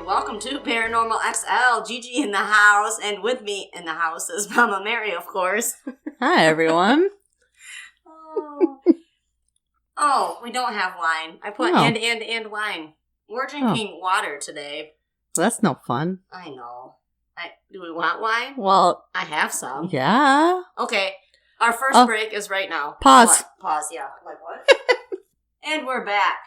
Welcome to Paranormal XL. Gigi in the house, and with me in the house is Mama Mary, of course. Hi, everyone. Oh, we don't have wine. I put and wine. We're drinking water today. That's no fun. I know. Do we want wine? Well, I have some. Yeah. Okay. Our first break is right now. Pause. What? Pause, yeah. Like what? And we're back.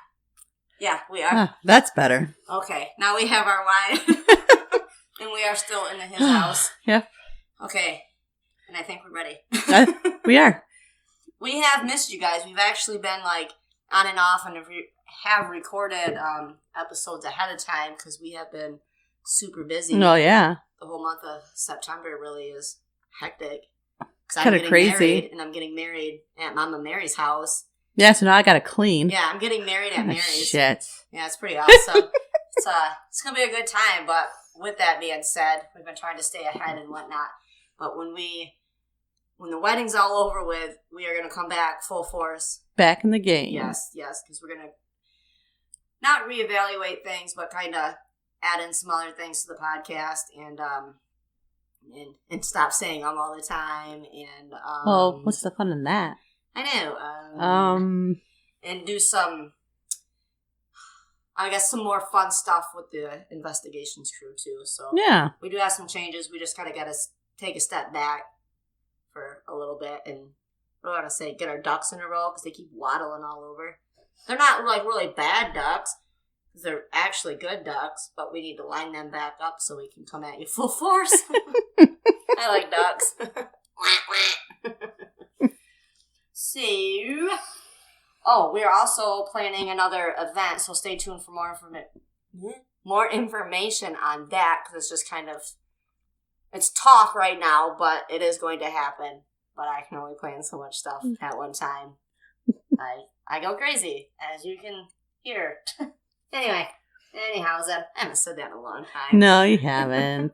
Yeah, we are. That's better. Okay, now we have our wine. And we are still in his house. Yep. Okay, and I think we're ready. We are. We have missed you guys. We've actually been like on and off and have recorded episodes ahead of time because we have been super busy. Oh, yeah. The whole month of September really is hectic. Kind of crazy. And I'm getting married at Mama Mary's house. Yeah, so now I gotta clean. Yeah, I'm getting married at Mary's. Shit. Yeah, it's pretty awesome. It's gonna be a good time, but with that being said, we've been trying to stay ahead and whatnot. But when the wedding's all over with, we are gonna come back full force. Back in the game. Yes, because we're gonna not reevaluate things, but kind of add in some other things to the podcast and stop saying them all the time and well, what's the fun in that? I know. And do some, I guess, some more fun stuff with the investigations crew, too. So, yeah. We do have some changes. We just kind of got to take a step back for a little bit and, I want to say, get our ducks in a row because they keep waddling all over. They're not, like, really bad ducks because they're actually good ducks, but we need to line them back up so we can come at you full force. I like ducks. So, we're also planning another event, so stay tuned for more information on that, because it's just kind of, it's talk right now, but it is going to happen, but I can only plan so much stuff at one time. I go crazy, as you can hear. Anyhow, I haven't said that in a long time. No, you haven't.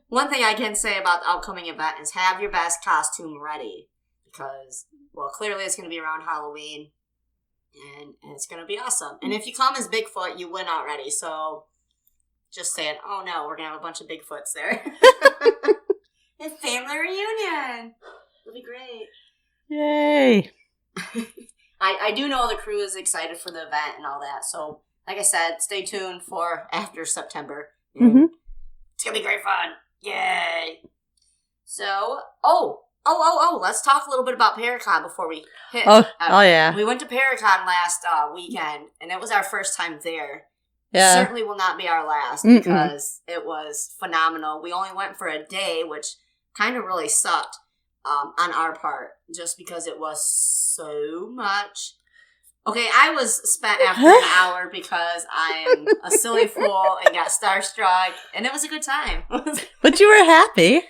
One thing I can say about the upcoming event is have your best costume ready. Because, well, clearly it's going to be around Halloween, and it's going to be awesome. And if you come as Bigfoot, you win already. So, just saying, oh no, we're going to have a bunch of Bigfoots there. It's family reunion. It'll be great. Yay. I do know the crew is excited for the event and all that. So, like I said, stay tuned for after September. Mm-hmm. It's going to be great fun. Yay. So, let's talk a little bit about Paracon before we hit. Yeah. We went to Paracon last weekend, and it was our first time there. Yeah. Certainly will not be our last because it was phenomenal. We only went for a day, which kind of really sucked on our part, just because it was so much. Okay, I was spent after an hour because I am a silly fool and got starstruck, and it was a good time. But you were happy.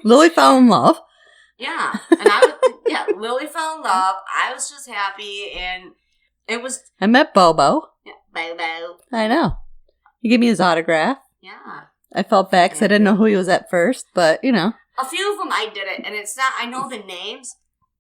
Lily fell in love. Yeah, and Lily fell in love. I was just happy, and it was. I met Bobo. Yeah, Bobo. I know. He gave me his autograph. Yeah. I felt bad because I didn't know who he was at first, but a few of them I didn't, and it's not. I know the names,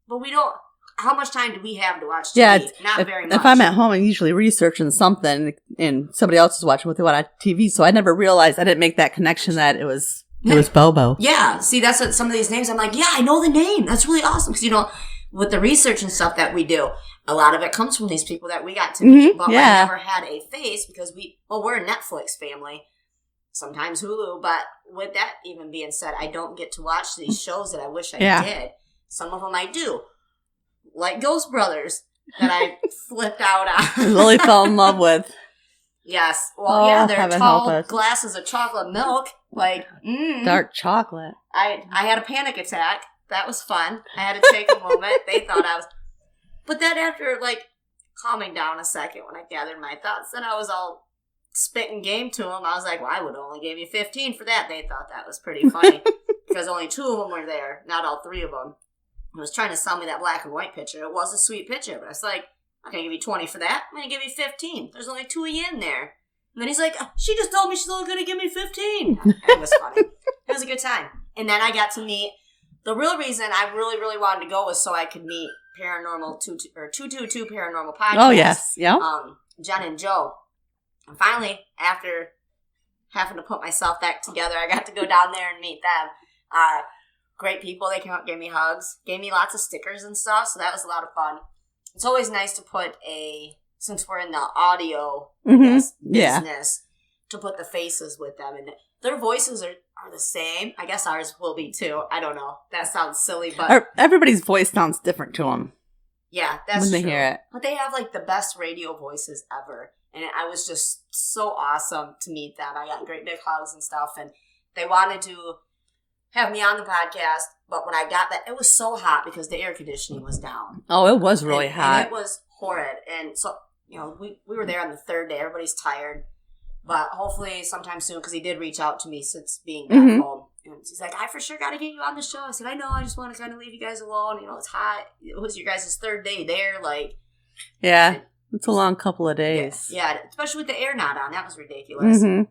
but we don't. How much time do we have to watch TV? Yeah, not very much. If I'm at home, I'm usually researching something, and somebody else is watching what they want on TV, so I never realized, I didn't make that connection that it was Bobo. Yeah, see, that's what some of these names, I'm like, yeah, I know the name. That's really awesome, because, with the research and stuff that we do, a lot of it comes from these people that we got to meet, but I never had a face, because we're a Netflix family, sometimes Hulu, but with that even being said, I don't get to watch these shows that I wish I did. Some of them I do. Like Ghost Brothers, that I flipped out on. Lily fell in love with. Yes. Well, they're tall glasses of chocolate milk. Like, dark chocolate. I had a panic attack. That was fun. I had to take a moment. They thought I was... But then after, calming down a second when I gathered my thoughts, then I was all spitting game to them. I was like, well, I would only give you 15 for that. They thought that was pretty funny. because only 2 of them were there, not all 3 of them. He was trying to sell me that black and white picture. It was a sweet picture, but I was like, I'm going to give you 20 for that. I'm going to give you 15. There's only 2 of you in there. And then he's like, she just told me she's only going to give me 15. It was funny. It was a good time. And then I got to meet, the real reason I really, really wanted to go was so I could meet Paranormal 222 Paranormal Podcast. Oh, yes. Yeah. Jen and Joe. And finally, after having to put myself back together, I got to go down there and meet them. Great people. They came up, gave me hugs, gave me lots of stickers and stuff. So that was a lot of fun. It's always nice to put since we're in the audio business, to put the faces with them. And their voices are the same. I guess ours will be too. I don't know. That sounds silly, but everybody's voice sounds different to them. Yeah, that's when they true. hear it. But they have like the best radio voices ever. And I was just so awesome to meet them. I got great big hugs and stuff. And they wanted to have me on the podcast. But when I got that, it was so hot because the air conditioning was down. Oh, it was really hot. And it was horrid. And so, we were there on the 3rd day. Everybody's tired. But hopefully sometime soon, because he did reach out to me since being back home. And he's like, I for sure got to get you on the show. I said, I know. I just want to kind of leave you guys alone. It's hot. It was your guys' 3rd day there. Yeah. It's a long couple of days. Yeah, especially with the air not on. That was ridiculous. Mm-hmm.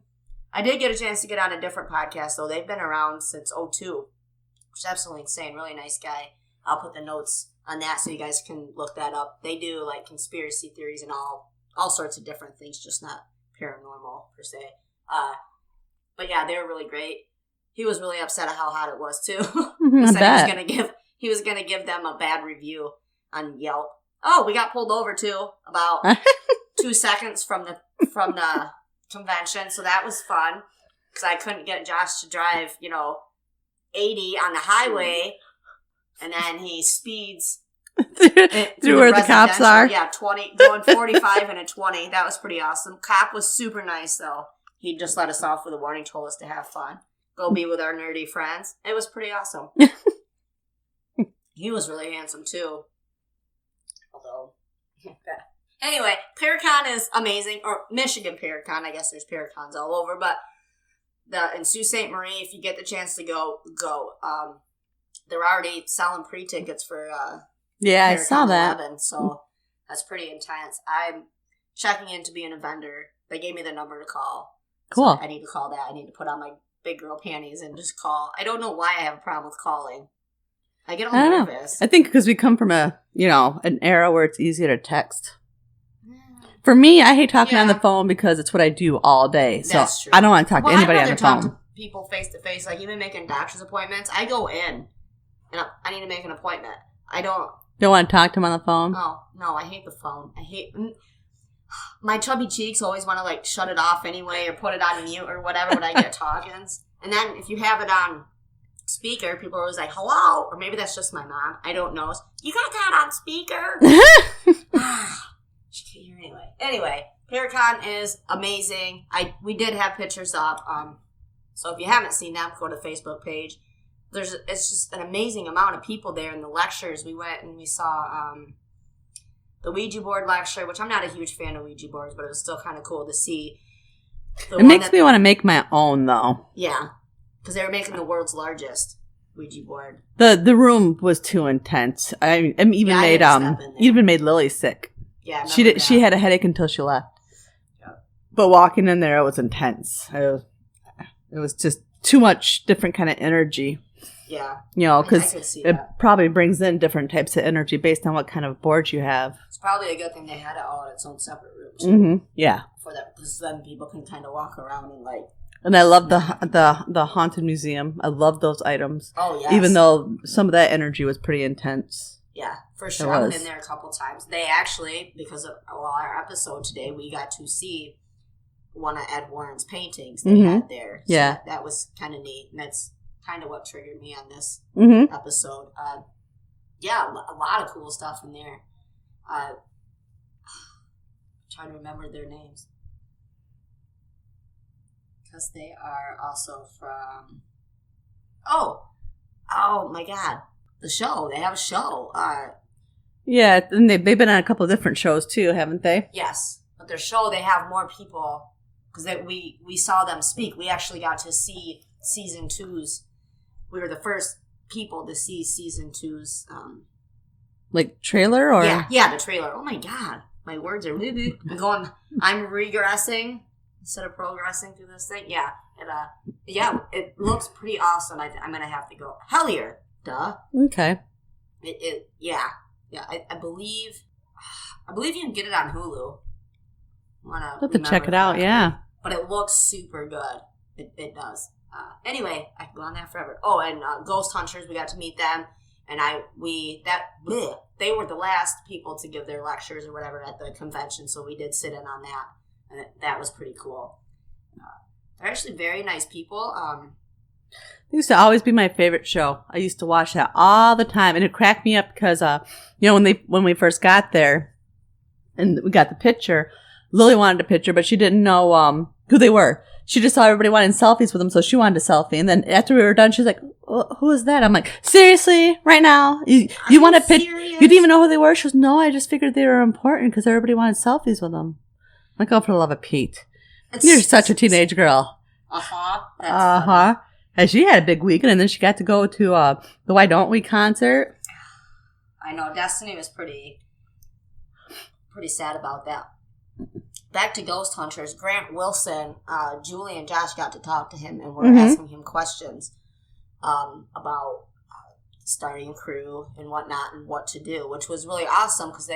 I did get a chance to get on a different podcast, though. They've been around since 2002, which is absolutely insane. Really nice guy. I'll put the notes on that so you guys can look that up. They do, conspiracy theories and all sorts of different things, just not paranormal, per se. But, yeah, they were really great. He was really upset at how hot it was, too. He said he was going to give them a bad review on Yelp. Oh, we got pulled over, too, about 2 seconds from the convention, so that was fun, because I couldn't get Josh to drive, 80 on the highway, and then he speeds through where the cops are. Yeah, 20, going 45 and a 20. That was pretty awesome. Cop was super nice, though. He just let us off with a warning, told us to have fun. Go be with our nerdy friends. It was pretty awesome. He was really handsome, too. Anyway, Paracon is amazing, or Michigan Paracon. I guess there's Paracons all over, but in Sault Ste. Marie, if you get the chance to go. They're already selling pre-tickets for yeah, Paracon I saw that. 11, so that's pretty intense. I'm checking into being a vendor. They gave me the number to call. Cool. So I need to call that. I need to put on my big girl panties and just call. I don't know why I have a problem with calling. I get all nervous. I think because we come from an era where it's easier to text. For me, I hate talking on the phone because it's what I do all day. So that's true. I don't want to talk to anybody on the phone. Talk to people face to face, even making doctor's appointments. I go in and I need to make an appointment. I don't want to talk to them on the phone. Oh no, I hate the phone. My chubby cheeks always want to shut it off anyway or put it on mute or whatever when I get talking. And then if you have it on speaker, people are always like, hello, or maybe that's just my mom. I don't know. You got that on speaker? She can't hear anyway. Paracon is amazing. We did have pictures up. So if you haven't seen them, go to the Facebook page. It's just an amazing amount of people there. In the lectures, we went and we saw the Ouija board lecture, which I'm not a huge fan of Ouija boards, but it was still kind of cool to see. It makes me want to make my own, though. Yeah. Because they were making the world's largest Ouija board. The room was too intense. I even made Lily sick. Yeah, she had a headache until she left. Yeah. But walking in there, it was intense. It was just too much different kind of energy. Yeah. Because it probably brings in different types of energy based on what kind of board you have. It's probably a good thing they had it all in its own separate room. Too, mm-hmm. Yeah. For that, because then people can kind of walk around and And I love the haunted museum. I love those items. Oh, yes. Even though some of that energy was pretty intense. Yeah, for sure. I've been there a couple times. They actually, because of our episode today, we got to see one of Ed Warren's paintings they had there. So yeah. That was kind of neat. And that's kind of what triggered me on this episode. Yeah, a lot of cool stuff in there. I'm trying to remember their names. Because they are also from... Oh my God. The show. They have a show. Yeah, and they've been on a couple of different shows too, haven't they? Yes. But their show, they have more people. Because we saw them speak. We actually got to see season 2's we were the first people to see season 2's like trailer or yeah, the trailer. Oh my god, my words are I'm regressing instead of progressing through this thing. Yeah, it looks pretty awesome. I'm gonna have to go. Hellier, duh. Okay. I believe you can get it on Hulu. I'll have to check it out. Yeah, but it looks super good. It does. Anyway, I can go on that forever. Oh, and Ghost Hunters, we got to meet them, and they were the last people to give their lectures or whatever at the convention, so we did sit in on that, and that was pretty cool. They're actually very nice people. It used to always be my favorite show. I used to watch that all the time, and it cracked me up because, when we first got there, and we got the picture, Lily wanted a picture, but she didn't know who they were. She just saw everybody wanting selfies with them, so she wanted a selfie. And then after we were done, she was like, who is that? I'm like, seriously? Right now? You want a picture? You didn't even know who they were? She goes, no, I just figured they were important because everybody wanted selfies with them. I'm like, oh, for the love of Pete. You're such a teenage girl. Uh-huh. And she had a big weekend, and then she got to go to the Why Don't We concert. I know. Destiny was pretty sad about that. Back to Ghost Hunters, Grant Wilson, Julie and Josh got to talk to him, and we're asking him questions about starting a crew and whatnot and what to do, which was really awesome because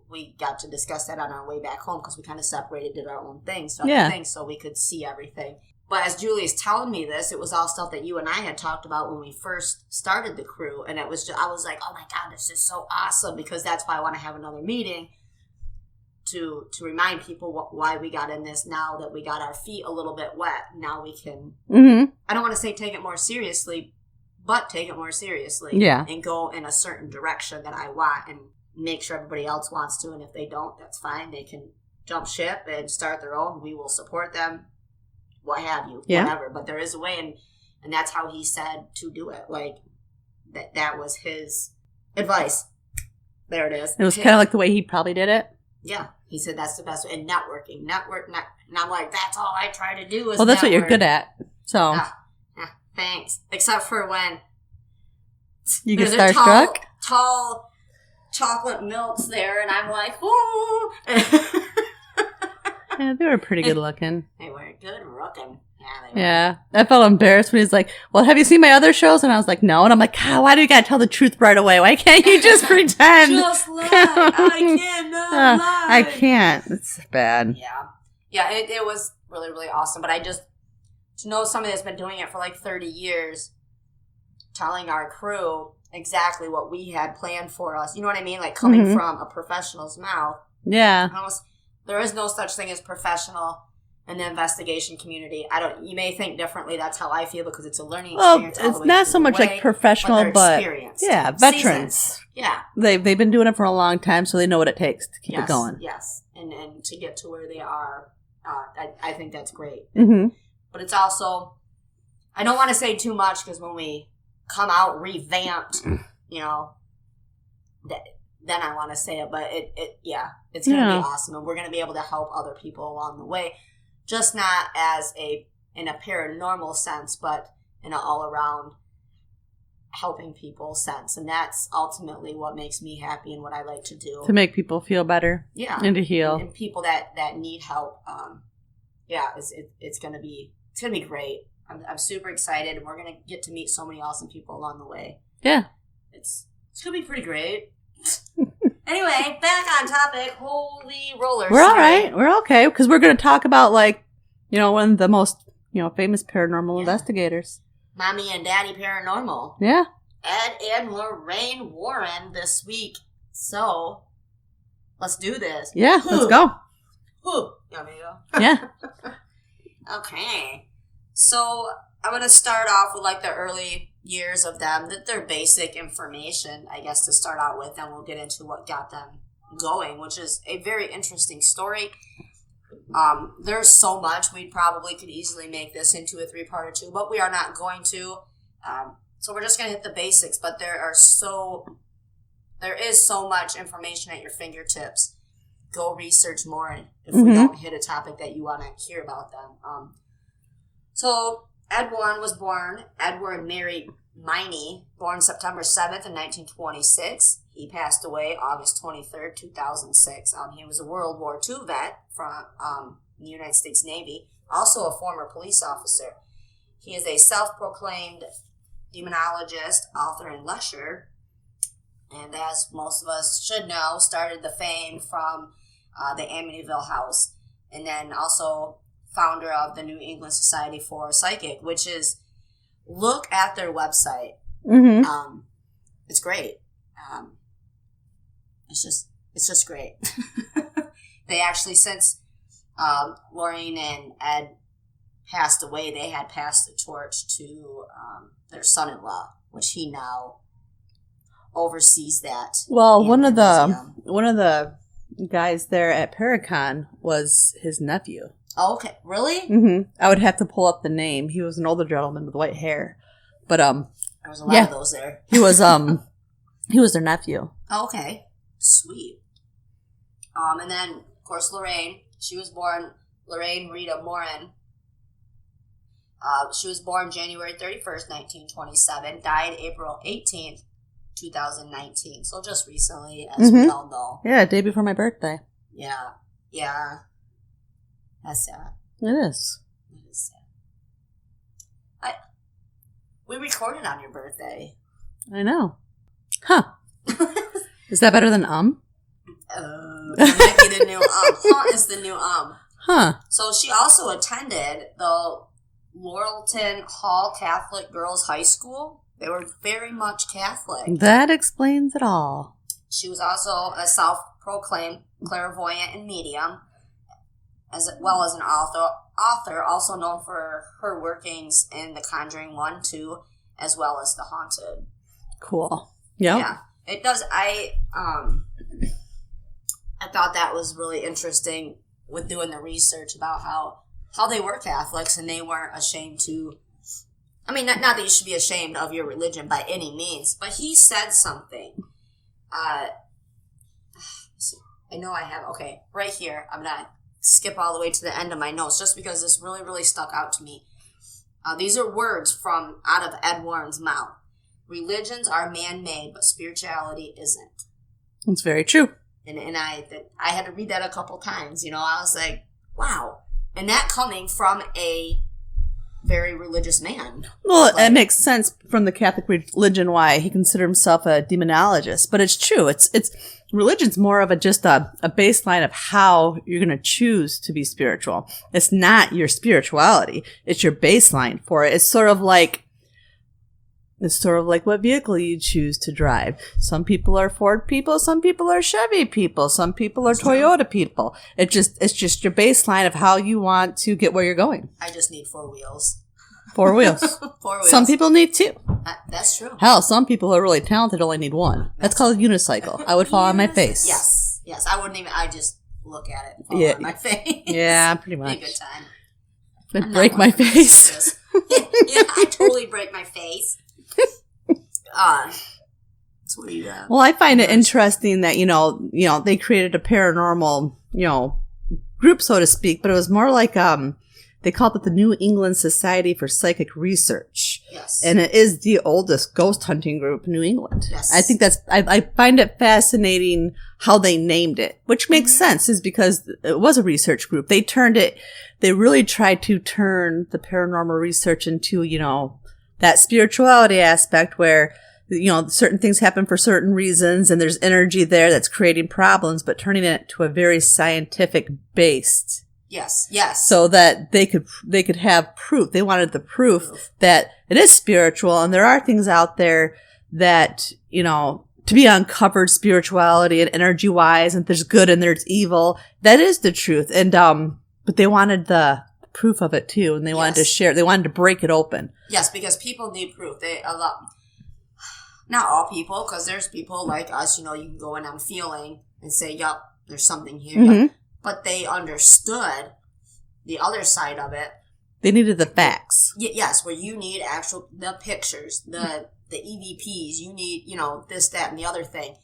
we got to discuss that on our way back home because we kind of separated, did our own things, so we could see everything. But as Julie's telling me this, it was all stuff that you and I had talked about when we first started the crew, and I was like, oh my god, this is so awesome, because that's why I want to have another meeting to remind people why we got in this. Now that we got our feet a little bit wet, now we can, I don't want to say take it more seriously, but take it more seriously. Yeah. And go in a certain direction that I want and make sure everybody else wants to. And if they don't, that's fine. They can jump ship and start their own. We will support them, what have you, whatever. But there is a way, and that's how he said to do it. Like, that was his advice. There it is. It was kind of like the way he probably did it. Yeah, he said that's the best way. And networking. And I'm like, that's all I try to do is well, that's network. what you're good at. So. Thanks. Except for when you get starstruck. Tall chocolate milks there, and I'm like, ooh. Yeah, they were pretty good looking. They were good looking. Yeah, I felt embarrassed when he's like, well, have you seen my other shows? And I was like, no. And I'm like, God, why do you got to tell the truth right away? Why can't you just pretend? Just lie. I cannot lie. I can't. It's bad. Yeah, it was really, really awesome. But to know somebody that's been doing it for like 30 years, telling our crew exactly what we had planned for us. You know what I mean? Like coming from a professional's mouth. Yeah. There is no such thing as professional in the investigation community. You may think differently. That's how I feel because it's a learning experience. Well, it's not so much like professional, but experienced. Veterans. Seasons. Yeah. They've been doing it for a long time, so they know what it takes to keep it going. Yes. And to get to where they are, I think that's great. Mm-hmm. But it's also, I don't want to say too much because when we come out revamped, then I want to say it. But it's going to be awesome, and we're going to be able to help other people along the way. Just not in a paranormal sense, but in an all-around helping people sense. And that's ultimately what makes me happy and what I like to do. To make people feel better. Yeah. And to heal. And people that need help. It's going to be great. I'm super excited, and we're going to get to meet so many awesome people along the way. Yeah. It's going to be pretty great. Anyway, back on topic. Holy rollers. We're all right. We're okay. Because we're going to talk about, one of the most, famous paranormal investigators. Mommy and Daddy Paranormal. Yeah. Ed and Lorraine Warren this week. So, let's do this. Yeah, let's go. You want me to go? Yeah. Okay. So, I'm going to start off with, the early years of them, their basic information, I guess, to start out with, and we'll get into what got them going, which is a very interesting story. There's so much. We probably could easily make this into a 3-part or 2, but we are not going to. So we're just going to hit the basics, but there is so much information at your fingertips. Go research more if we don't hit a topic that you want to hear about them. So Ed Warren was born. Ed Warren married Miney, born September 7th in 1926. He passed away August 23rd, 2006. He was a World War II vet from the United States Navy, also a former police officer. He is a self-proclaimed demonologist, author, and lecturer, and as most of us should know, started the fame from the Amityville House, and then also founder of the New England Society for Psychic, which is, look at their website. Mm-hmm. It's great. It's just great. They actually, since Lorraine and Ed passed away, they had passed the torch to their son-in-law, which he now oversees that. Well, one of the guys there at Paracon was his nephew. Oh, okay. Really? Mm-hmm. I would have to pull up the name. He was an older gentleman with white hair, but there was a lot of those there. He was their nephew. Oh, okay, sweet. And then of course Lorraine. She was born Lorraine Rita Warren. She was born January 31st, 1927. Died April 18th, 2019. So just recently, as we all know. Yeah, day before my birthday. Yeah. That's sad. It is. It is sad. We recorded on your birthday. I know. Huh. Is that better than That might be the new Huh is the new Huh. So she also attended the Laurelton Hall Catholic Girls High School. They were very much Catholic. That explains it all. She was also a self-proclaimed clairvoyant and medium, as well as an author, also known for her workings in The Conjuring 1, 2, as well as The Haunted. Cool. Yep. Yeah. It does. I thought that was really interesting with doing the research about how they were Catholics and they weren't ashamed to. I mean, not that you should be ashamed of your religion by any means, but he said something. I know I have. Okay, right here. I'm gonna skip all the way to the end of my notes just because this really, really stuck out to me. These are words from out of Ed Warren's mouth. Religions are man-made, but spirituality isn't. It's very true. And I had to read that a couple times. I was like, wow. And that coming from a very religious man. Well, it makes sense from the Catholic religion why he considered himself a demonologist. But it's true. It's religion's more of just a baseline of how you're going to choose to be spiritual. It's not your spirituality. It's your baseline for it. It's sort of like what vehicle you choose to drive. Some people are Ford people. Some people are Chevy people. Some people are Toyota people. It's just your baseline of how you want to get where you're going. I just need 4 wheels. 4 wheels. 4 wheels. Some people need 2. That's true. Hell, some people who are really talented only need 1. That's called a unicycle. I would fall on my face. Yes. I wouldn't even. I just look at it and fall on my face. Yeah, pretty much. Be a good time. I'd break my face. Yeah, I totally break my face. What do you got? Well, I find it interesting that they created a paranormal group, so to speak, but it was more like they called it the New England Society for Psychic Research. Yes, and it is the oldest ghost hunting group in New England. Yes, I think I find it fascinating how they named it, which makes sense, is because it was a research group. They really tried to turn the paranormal research into that spirituality aspect where, certain things happen for certain reasons and there's energy there that's creating problems, but turning it to a very scientific based. Yes. So that they could have proof. They wanted the proof that it is spiritual and there are things out there that, to be uncovered spirituality and energy wise, and there's good and there's evil. That is the truth. And, but they wanted the proof of it too, and they wanted to share. They wanted to break it open. Yes, because people need proof. Not all people, because there's people like us. You can go in on feeling and say, "Yup, there's something here." Mm-hmm. But they understood the other side of it. They needed the facts. Yes, where you need the pictures, the EVPs. You need this, that, and the other thing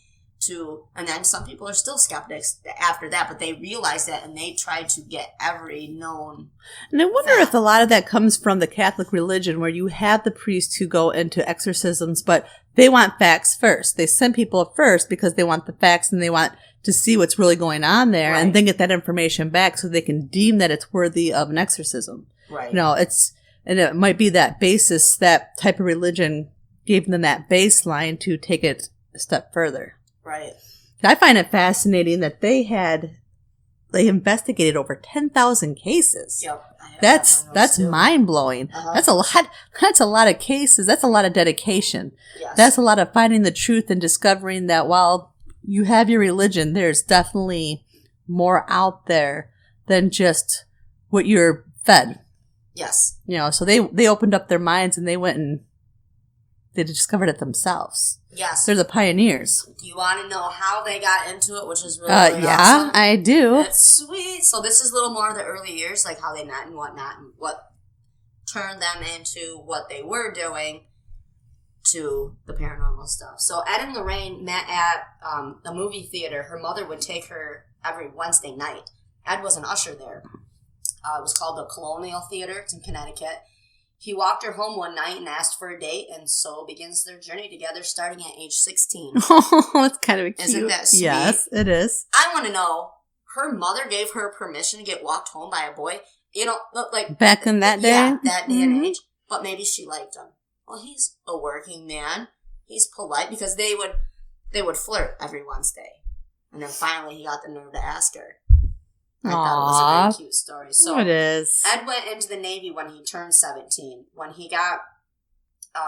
and then some people are still skeptics after that, but they realize that and they try to get every known And I wonder fact. if a lot of that comes from the Catholic religion, where you have the priests who go into exorcisms, but they want facts first. They send people first because they want the facts and they want to see what's really going on there, and then get that information back so they can deem that it's worthy of an exorcism. Right. And it might be that basis, that type of religion gave them that baseline to take it a step further. Right. I find it fascinating that they investigated over 10,000 cases. Yep. That's mind blowing. Uh-huh. That's a lot of cases. That's a lot of dedication. Yes. That's a lot of finding the truth and discovering that while you have your religion, there's definitely more out there than just what you're fed. Yes. So they opened up their minds and they went and they discovered it themselves. Yes. They're the pioneers. Do you want to know how they got into it, which is really, really awesome? I do. It's sweet. So this is a little more of the early years, like how they met and whatnot, and what turned them into what they were doing to the paranormal stuff. So Ed and Lorraine met at a movie theater. Her mother would take her every Wednesday night. Ed was an usher there. It was called the Colonial Theater. It's in Connecticut. He walked her home one night and asked for a date, and so begins their journey together, starting at age 16. Oh, that's kind of cute. Isn't that sweet? Yes, it is. I want to know, her mother gave her permission to get walked home by a boy? Like... Back in that day? Yeah, that day and age. But maybe she liked him. Well, he's a working man. He's polite, because they would flirt every Wednesday. And then finally he got the nerve to ask her. I thought it was a very cute story. So it is. Ed went into the Navy when he turned 17. When he got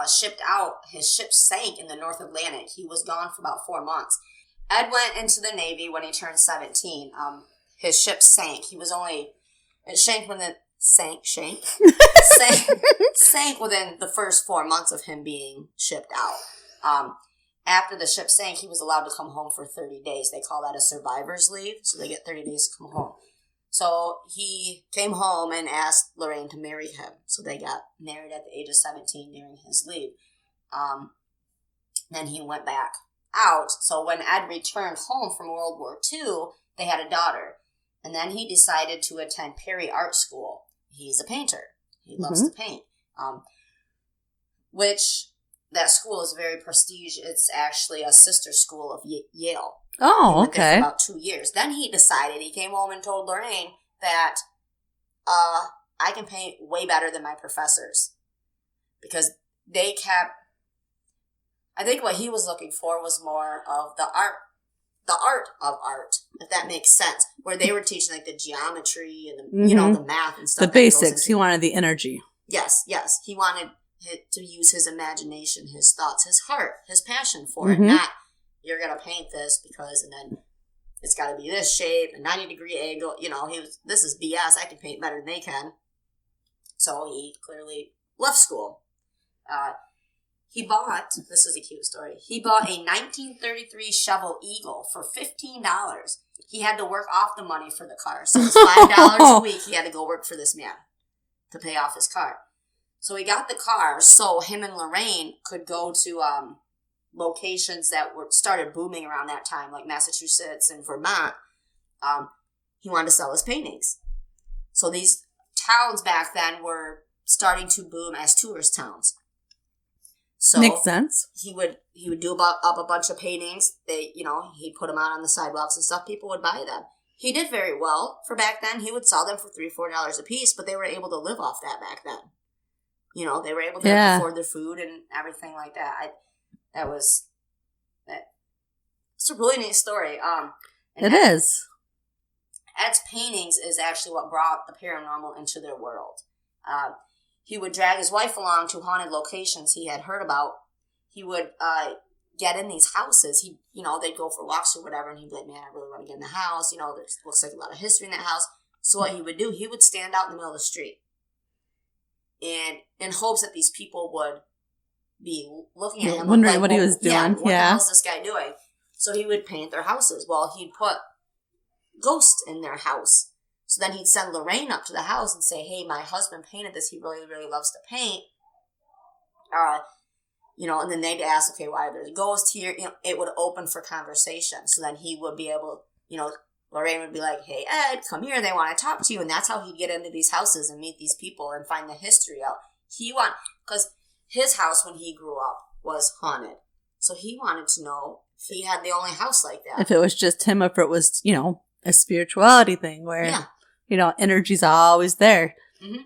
shipped out, his ship sank in the North Atlantic. He was gone for about 4 months. Ed went into the Navy when he turned 17. His ship sank. It sank within the first 4 months of him being shipped out. After the ship sank, he was allowed to come home for 30 days. They call that a survivor's leave, so they get 30 days to come home. So he came home and asked Lorraine to marry him. So they got married at the age of 17 during his leave. Then he went back out. So when Ed returned home from World War II, they had a daughter. And then he decided to attend Perry Art School. He's a painter. He loves to paint. Which... that school is very prestigious. It's actually a sister school of Yale. Oh, okay. For about 2 years. Then he came home and told Lorraine that I can paint way better than my professors. Because they kept... I think what he was looking for was more of the art of art, if that makes sense. Where they were teaching like the geometry and the math and stuff. The basics. He wanted the energy. Yes. He wanted... to use his imagination, his thoughts, his heart, his passion for it. Not, you're going to paint this because, and then it's got to be this shape, a 90-degree angle. This is BS. I can paint better than they can. So he clearly left school. This is a cute story, he bought a 1933 Chevelle Eagle for $15. He had to work off the money for the car. So it's $5 a week he had to go work for this man to pay off his car. So he got the car so him and Lorraine could go to locations that started booming around that time, like Massachusetts and Vermont. He wanted to sell his paintings. So these towns back then were starting to boom as tourist towns. So makes sense. He would do up a bunch of paintings. He'd put them out on the sidewalks and stuff. People would buy them. He did very well for back then. He would sell them for $3-4 a piece, but they were able to live off that back then. They were able to afford their food and everything like that. It's a really neat story. Is. Ed's paintings is actually what brought the paranormal into their world. He would drag his wife along to haunted locations he had heard about. He would get in these houses. They'd go for walks or whatever, and he'd be like, man, I really want to get in the house. There looks like a lot of history in that house. So what he would do, he would stand out in the middle of the street. And in hopes that these people would be looking at him. Wondering what he was doing. Yeah, what the hell is this guy doing? So he would paint their houses. Well, he'd put ghosts in their house. So then he'd send Lorraine up to the house and say, hey, my husband painted this. He really, really loves to paint. you know, and then they'd ask, okay, why are there ghosts here? You know, it would open for conversation. So then he would be able, you know, Lorraine would be like, hey, Ed, come here. They want to talk to you. And that's how he'd get into these houses and meet these people and find the history out. Because his house when he grew up was haunted. So he wanted to know if he had the only house like that. If it was just him, if it was, you know, a spirituality thing where, you know, energy's always there,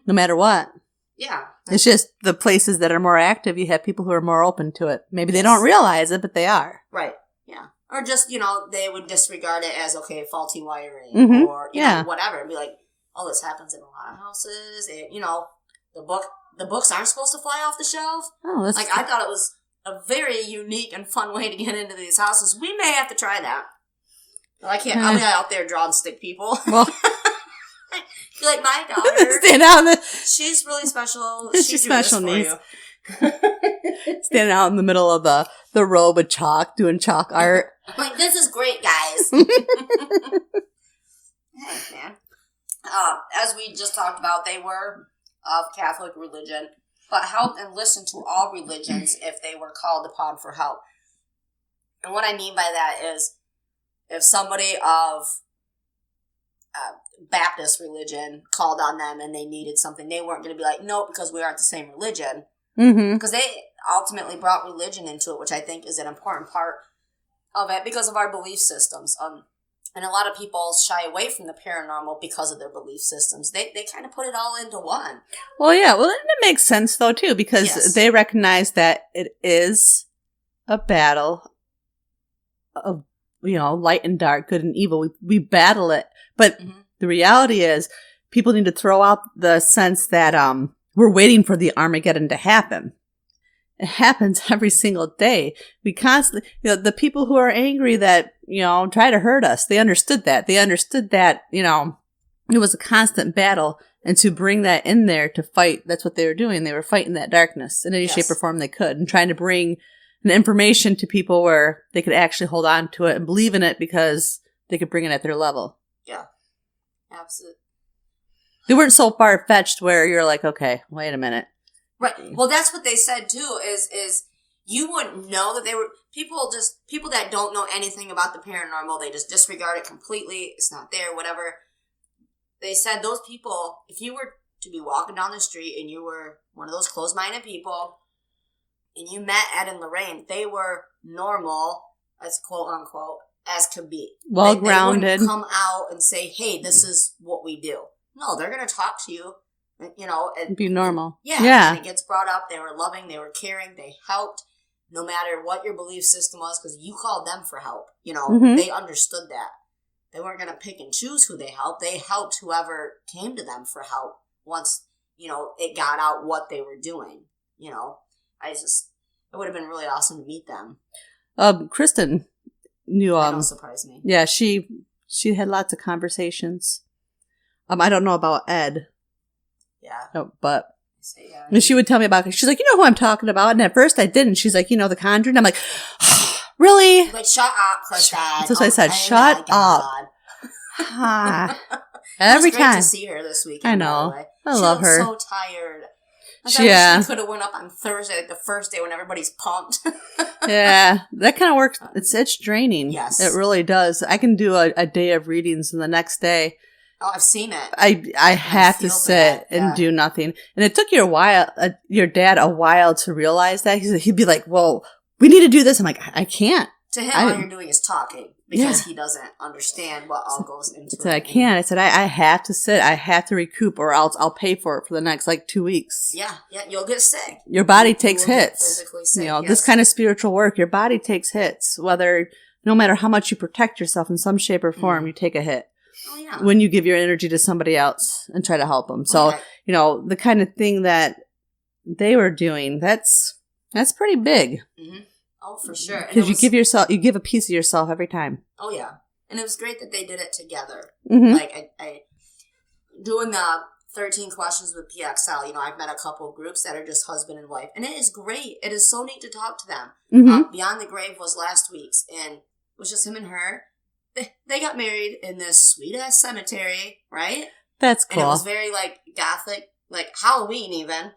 no matter what. Yeah. It's just the places that are more active, you have people who are more open to it. Maybe they don't realize it, but they are. Right. Yeah. Or just, you know, they would disregard it as, okay, faulty wiring or, you know, whatever. And be like, oh, this happens in a lot of houses. And, you know, the books aren't supposed to fly off the shelf. Oh, that's I thought it was a very unique and fun way to get into these houses. We may have to try that. Well, I can't. I'll be out there drawing stick people. Well, like my daughter. Stand out she's really special. She's special needs. Standing out in the middle of the row with chalk, doing chalk art. Like, this is great, guys. Hey, man. As we just talked about, they were of Catholic religion, but helped and listened to all religions if they were called upon for help. And what I mean by that is, if somebody of Baptist religion called on them and they needed something, they weren't going to be like, no, because we aren't the same religion. Because they ultimately brought religion into it, which I think is an important part of it because of our belief systems. And a lot of people shy away from the paranormal because of their belief systems. They kind of put it all into one. Well, yeah. Well, and it makes sense, though, too, because they recognize that it is a battle of, you know, light and dark, good and evil. We battle it. But the reality is people need to throw out the sense that we're waiting for the Armageddon to happen. It happens every single day. We constantly, you know, the people who are angry that, you know, try to hurt us, they understood that. They understood that, you know, it was a constant battle. And to bring that in there to fight, that's what they were doing. They were fighting that darkness in any shape or form they could and trying to bring an information to people where they could actually hold on to it and believe in it because they could bring it at their level. Yeah. Absolutely. They weren't so far-fetched where you're like, okay, wait a minute. Right. Well, that's what they said, too, is you wouldn't know that they were people that don't know anything about the paranormal, they just disregard it completely. It's not there, whatever. They said those people, if you were to be walking down the street and you were one of those closed-minded people and you met Ed and Lorraine, they were normal, as quote-unquote, as could be. Well-grounded. They wouldn't come out and say, hey, this is what we do. No, they're going to talk to you, you know. And be normal. Yeah. And it gets brought up. They were loving. They were caring. They helped no matter what your belief system was because you called them for help. You know, they understood that. They weren't going to pick and choose who they helped. They helped whoever came to them for help once, you know, it got out what they were doing. You know, it would have been really awesome to meet them. Kristen knew. That don't surprise me. Yeah, she had lots of conversations. I don't know about Ed. Yeah. But and she would tell me about it. She's like, you know who I'm talking about? And at first I didn't. She's like, you know, The Conjuring. I'm like, really? Like, shut up, Kristen. That's what I said. Shut up. Every time. It was great to see her this weekend. I know. I love her. She looked so tired. She could have went up on Thursday, like the first day when everybody's pumped. Yeah, that kind of works. It's draining. Yes. It really does. I can do a day of readings and the next day. Oh, I've seen it. I have to sit and do nothing. And it took your dad a while to realize that. He'd be like, well, we need to do this. I'm like, I can't. To him, all you're doing is talking because he doesn't understand what all goes into it. So I can't. I said, I have to sit. I have to recoup or else I'll pay for it for the next 2 weeks. Yeah, you'll get sick. Your body takes hits. Physically sick, you know, this kind of spiritual work, your body takes hits. No matter how much you protect yourself in some shape or form, you take a hit. Oh, yeah. When you give your energy to somebody else and try to help them. So, you know, the kind of thing that they were doing, that's pretty big. Mm-hmm. Oh, for sure. Because you give a piece of yourself every time. Oh, yeah. And it was great that they did it together. Mm-hmm. Like, I doing the 13 questions with PXL, you know, I've met a couple of groups that are just husband and wife. And it is great. It is so neat to talk to them. Mm-hmm. Beyond the Grave was last week's, and it was just him and her. They got married in this sweet-ass cemetery, right? That's cool. And it was very, Gothic, Halloween even.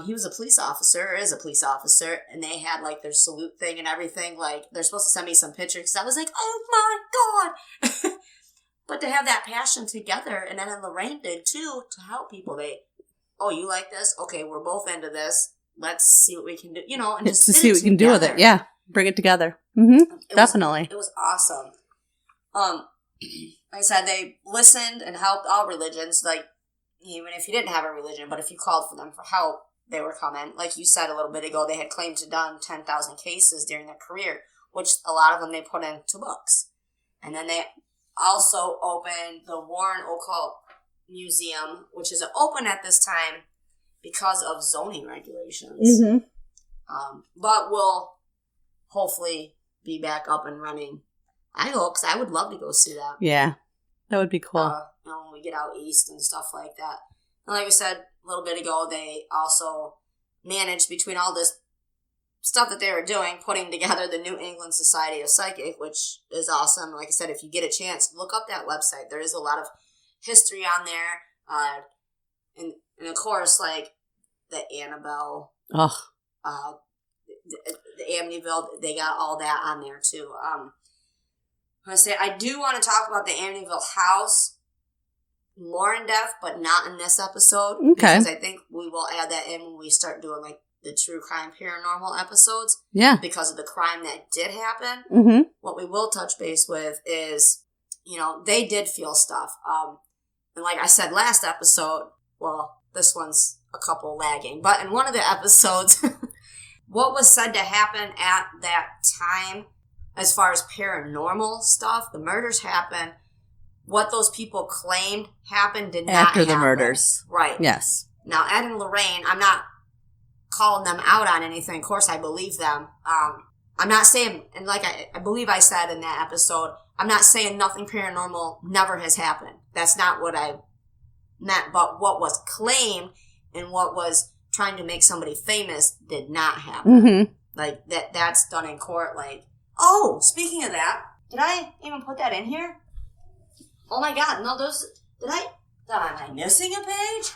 he was a police officer, or is a police officer, and they had, like, their salute thing and everything. Like, they're supposed to send me some pictures, because I was like, oh my God. But to have that passion together, and then Lorraine did too, to help people. You like this? Okay, we're both into this. Let's see what we can do, and just to see what we can do with it. Yeah, bring it together. Definitely. It was awesome. Like I said, they listened and helped all religions, like, even if you didn't have a religion, but if you called for them for help, they were coming. Like you said a little bit ago, they had claimed to done 10,000 cases during their career, which a lot of them they put into books. And then they also opened the Warren Occult Museum, which is open at this time because of zoning regulations. But will hopefully be back up and running. I hope, because I would love to go see that. Yeah, that would be cool. When we get out east and stuff like that. And like we said a little bit ago, they also managed, between all this stuff that they were doing, putting together the New England Society of Psychic, which is awesome. Like I said, if you get a chance, look up that website. There is a lot of history on there. And of course, like the Annabelle, the Amityville, they got all that on there too. I do want to talk about the Amityville house more in depth, but not in this episode. Okay. Because I think we will add that in when we start doing, like, the true crime paranormal episodes. Yeah. Because of the crime that did happen. What we will touch base with is, they did feel stuff. And like I said last episode, well, this one's a couple lagging, but in one of the episodes, what was said to happen at that time, as far as paranormal stuff, the murders happened. What those people claimed happened did not happen. After the murders. Right. Yes. Now, Ed and Lorraine, I'm not calling them out on anything. Of course, I believe them. I'm not saying, and like I believe I said in that episode, I'm not saying nothing paranormal never has happened. That's not what I meant. But what was claimed and what was trying to make somebody famous did not happen. Like, that's done in court, like, oh, speaking of that, did I even put that in here? Oh my God, no, am I missing a page?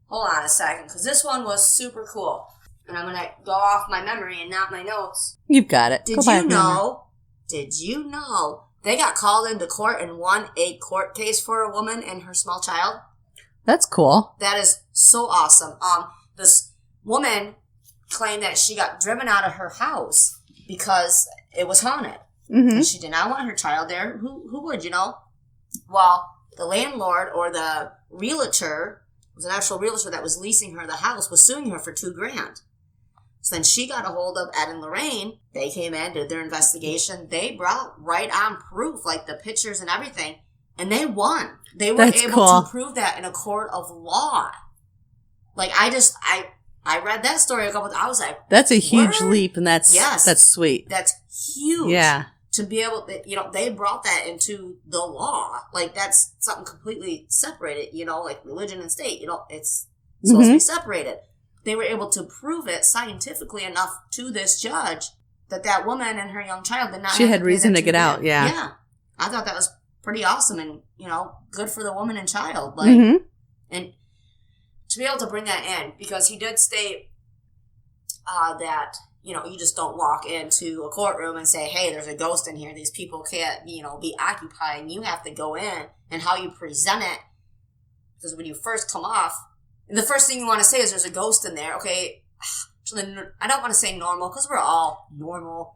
Hold on a second, because this one was super cool. And I'm going to go off my memory and not my notes. You've got it. Did you know they got called into court and won a court case for a woman and her small child? That's cool. That is so awesome. This woman claimed that she got driven out of her house because it was haunted. And she did not want her child there. Who would, Well, the landlord or the realtor, it was an actual realtor that was leasing her the house, was suing her for $2,000. So then she got a hold of Ed and Lorraine. They came in, did their investigation. They brought right on proof, like the pictures and everything. And they won. They were able to prove that in a court of law. Like, I read that story a couple times. I was like, that's a huge leap, and that's sweet. That's huge. Yeah. To be able to, they brought that into the law. Like, that's something completely separated, like religion and state. It's supposed to be separated. They were able to prove it scientifically enough to this judge that woman and her young child did not She had reason to get out, yeah. Yeah. I thought that was pretty awesome and, good for the woman and child. Like, and to be able to bring that in, because he did state that, you just don't walk into a courtroom and say, hey, there's a ghost in here. These people can't, be occupying. You have to go in, and how you present it. Because when you first come off, the first thing you want to say is there's a ghost in there. Okay, I don't want to say normal, because we're all normal.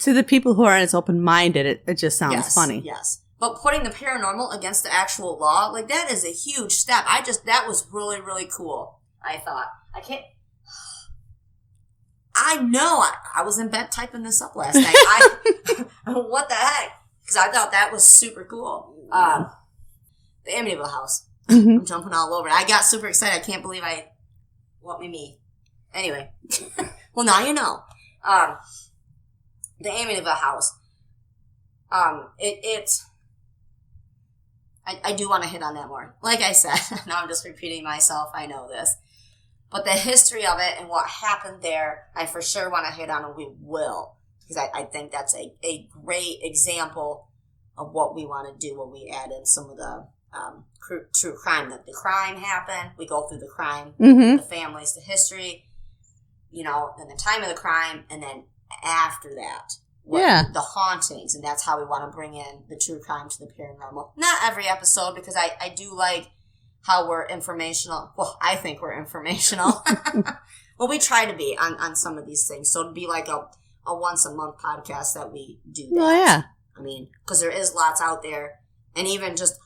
To the people who aren't as open-minded, it just sounds funny. Yes. But putting the paranormal against the actual law, like, that is a huge step. That was really, really cool, I thought. I know. I was in bed typing this up last night. What the heck? Because I thought that was super cool. The Amityville house. I'm jumping all over it. I got super excited. I can't believe what made me. Anyway. Well, now you know. The Amityville house. I do want to hit on that more. Like I said, now I'm just repeating myself. I know this. But the history of it and what happened there, I for sure want to hit on, and we will. Because I think that's a great example of what we want to do when we add in some of the true crime, that the crime happened. We go through the crime, the families, the history, you know, and the time of the crime, and then after that, the hauntings, and that's how we want to bring in the true crime to the paranormal. Not every episode, because I do like how we're informational. Well, I think we're informational. Well, we try to be on some of these things. So it'd be like a once a month podcast that we do that. Oh, yeah. I mean, because there is lots out there, and even just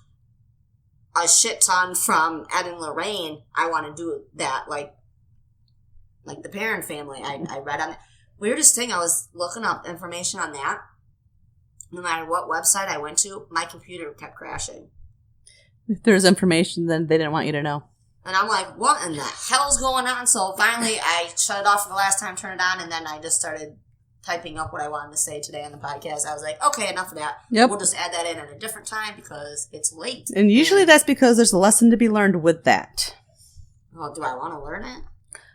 a shit ton from Ed and Lorraine. I want to do that, like the Perrin family. I read on that. Weirdest thing, I was looking up information on that. No matter what website I went to, my computer kept crashing. If there's information, then they didn't want you to know. And I'm like, what in the hell's going on? So finally, I shut it off for the last time, turned it on, and then I just started typing up what I wanted to say today on the podcast. I was like, okay, enough of that. Yep. We'll just add that in at a different time because it's late. And usually that's because there's a lesson to be learned with that. Well, do I want to learn it?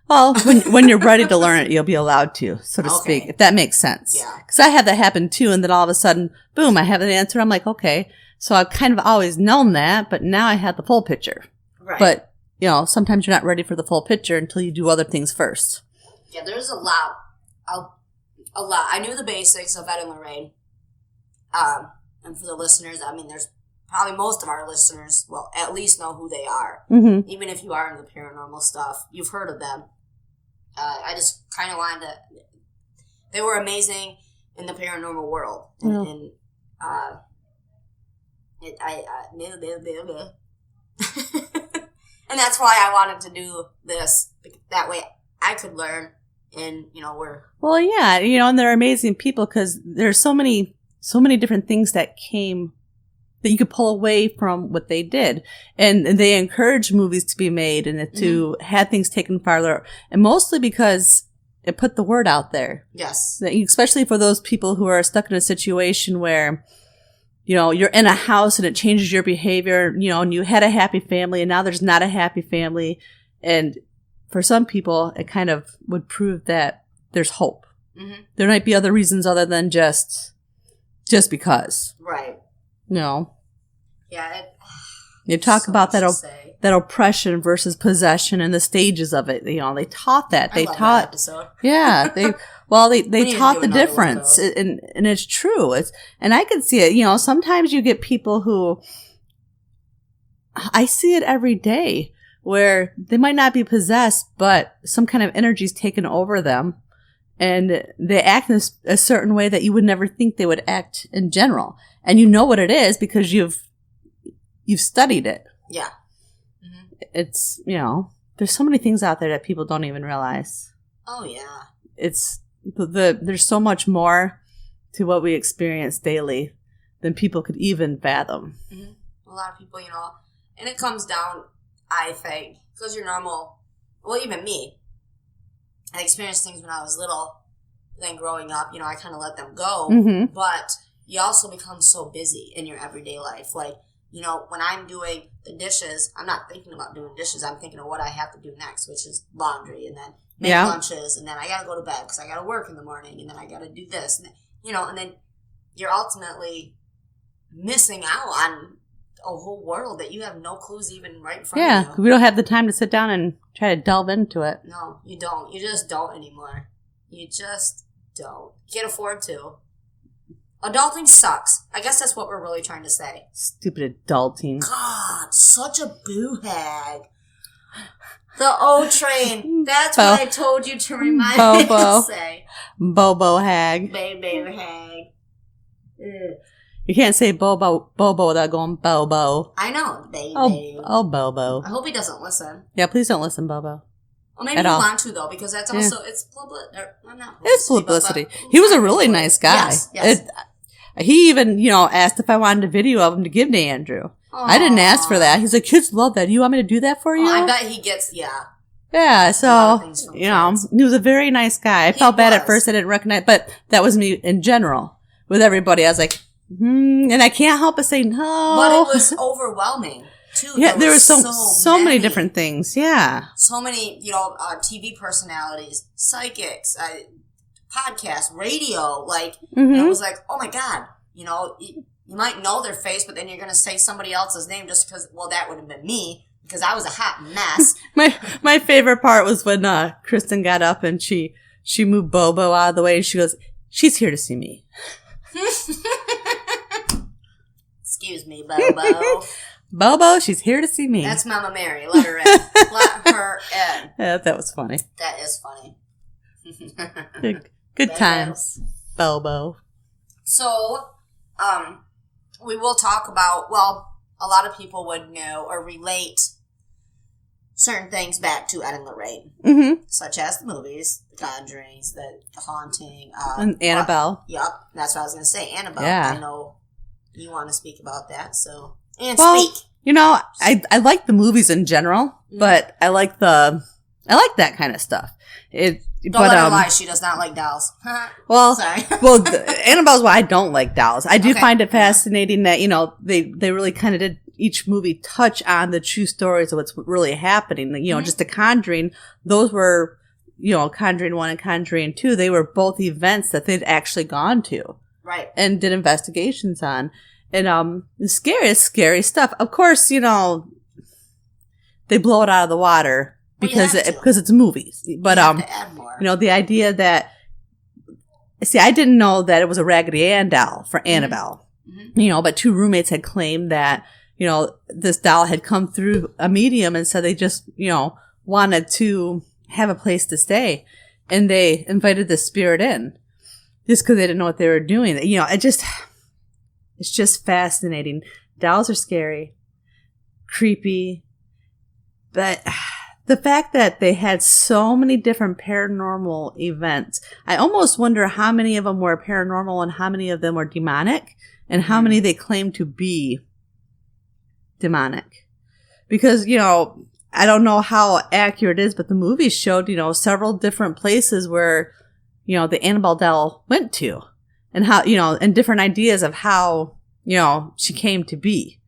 Well, when you're ready to learn it, you'll be allowed to, so to speak, if that makes sense. Yeah. Because I had that happen too, and then all of a sudden, boom, I have an answer. I'm like, okay. So I've kind of always known that, but now I have the full picture. Right. But, you know, sometimes you're not ready for the full picture until you do other things first. Yeah, there's a lot. A lot. I knew the basics of Ed and Lorraine. And for the listeners, I mean, there's probably most of our listeners, well, at least know who they are. Mm-hmm. Even if you are into the paranormal stuff, you've heard of them. I just kind of wanted to... They were amazing in the paranormal world. And and that's why I wanted to do this. That way I could learn, and, you know, we're... Well, yeah, you know, and they're amazing people because there's so many different things that came... that you could pull away from what they did. And they encourage movies to be made and to have things taken farther. And mostly because it put the word out there. Yes. Especially for those people who are stuck in a situation where, you know, you're in a house and it changes your behavior, you know, and you had a happy family and now there's not a happy family. And for some people, it kind of would prove that there's hope. Mm-hmm. There might be other reasons other than just because. Right. No. Yeah. You talk about that oppression versus possession and the stages of it. You know, they taught that. They taught that episode. Yeah. They taught the difference, and it's true. And I can see it. You know, sometimes you get people who I see it every day where they might not be possessed, but some kind of energy's taken over them. And they act in a certain way that you would never think they would act in general. And you know what it is because you've studied it. Yeah. Mm-hmm. It's, you know, there's so many things out there that people don't even realize. Oh, yeah. It's, there's so much more to what we experience daily than people could even fathom. Mm-hmm. A lot of people, you know, and it comes down, I think, because you're normal, well, even me, I experienced things when I was little, then growing up, you know, I kind of let them go, but you also become so busy in your everyday life. Like, you know, when I'm doing the dishes, I'm not thinking about doing dishes. I'm thinking of what I have to do next, which is laundry, and then make lunches, and then I got to go to bed because I got to work in the morning, and then I got to do this. And then, you know, and then you're ultimately missing out on a whole world that you have no clues even right in front of you. Yeah, we don't have the time to sit down and try to delve into it. No, you don't. You just don't anymore. You just don't. You can't afford to. Adulting sucks. I guess that's what we're really trying to say. Stupid adulting. God, such a boo hag. The O train. That's what I told you to remind me to say. Bobo hag. Baby hag. You can't say Bobo without going Bobo. I know, baby. Oh, Bobo. I hope he doesn't listen. Yeah, please don't listen, Bobo. Well, maybe you want to, though, because that's also, it's publicity. It's publicity. He was a really nice guy. Yes. He even, you know, asked if I wanted a video of him to give to Andrew. Aww. I didn't ask for that. He's like, kids love that. You want me to do that for you? I bet he gets, Yeah, so, you know, he was a very nice guy. I felt bad at first. I didn't recognize, but that was me in general. With everybody, I was like, and I can't help but say no. But it was overwhelming, too. Yeah, there were so many different things, yeah. So many, you know, TV personalities, psychics, podcasts, radio, like, and it was like, oh my God, you know, You might know their face, but then you're going to say somebody else's name just because, well, that would have been me because I was a hot mess. My favorite part was when Kristen got up and she moved Bobo out of the way and she goes, "She's here to see me." Excuse me, Bobo. Bobo, she's here to see me. That's Mama Mary. Let her in. Let her in. Yeah, that was funny. That is funny. Good times, Bobo. So, we will talk about, well, a lot of people would know or relate certain things back to Ed and Lorraine, such as the movies, The Conjurings, the Haunting, and Annabelle. Yep, that's what I was going to say. Annabelle. Yeah. I know you want to speak about that, so speak. You know, I like the movies in general, but I like that kind of stuff. Don't let her lie. She does not like dolls. Well, sorry. Annabelle's why I don't like dolls. I do find it fascinating that, you know, they really kind of did each movie touch on the true stories of what's really happening. You know, just The Conjuring, those were, you know, Conjuring 1 and Conjuring 2, they were both events that they'd actually gone to. Right. And did investigations on. And the scary stuff. Of course, you know, they blow it out of the water because it's movies. But you know, the idea that, see, I didn't know that it was a Raggedy Ann doll for Annabelle. You know, but two roommates had claimed that, you know, this doll had come through a medium and said they just, you know, wanted to have a place to stay, and they invited the spirit in just because they didn't know what they were doing. You know, it's just fascinating. Dolls are scary, creepy, but the fact that they had so many different paranormal events, I almost wonder how many of them were paranormal and how many of them were demonic and how many they claim to be demonic. Because, you know, I don't know how accurate it is, but the movie showed, you know, several different places where, you know, the Annabelle doll went to. And how, you know, and different ideas of how, you know, she came to be.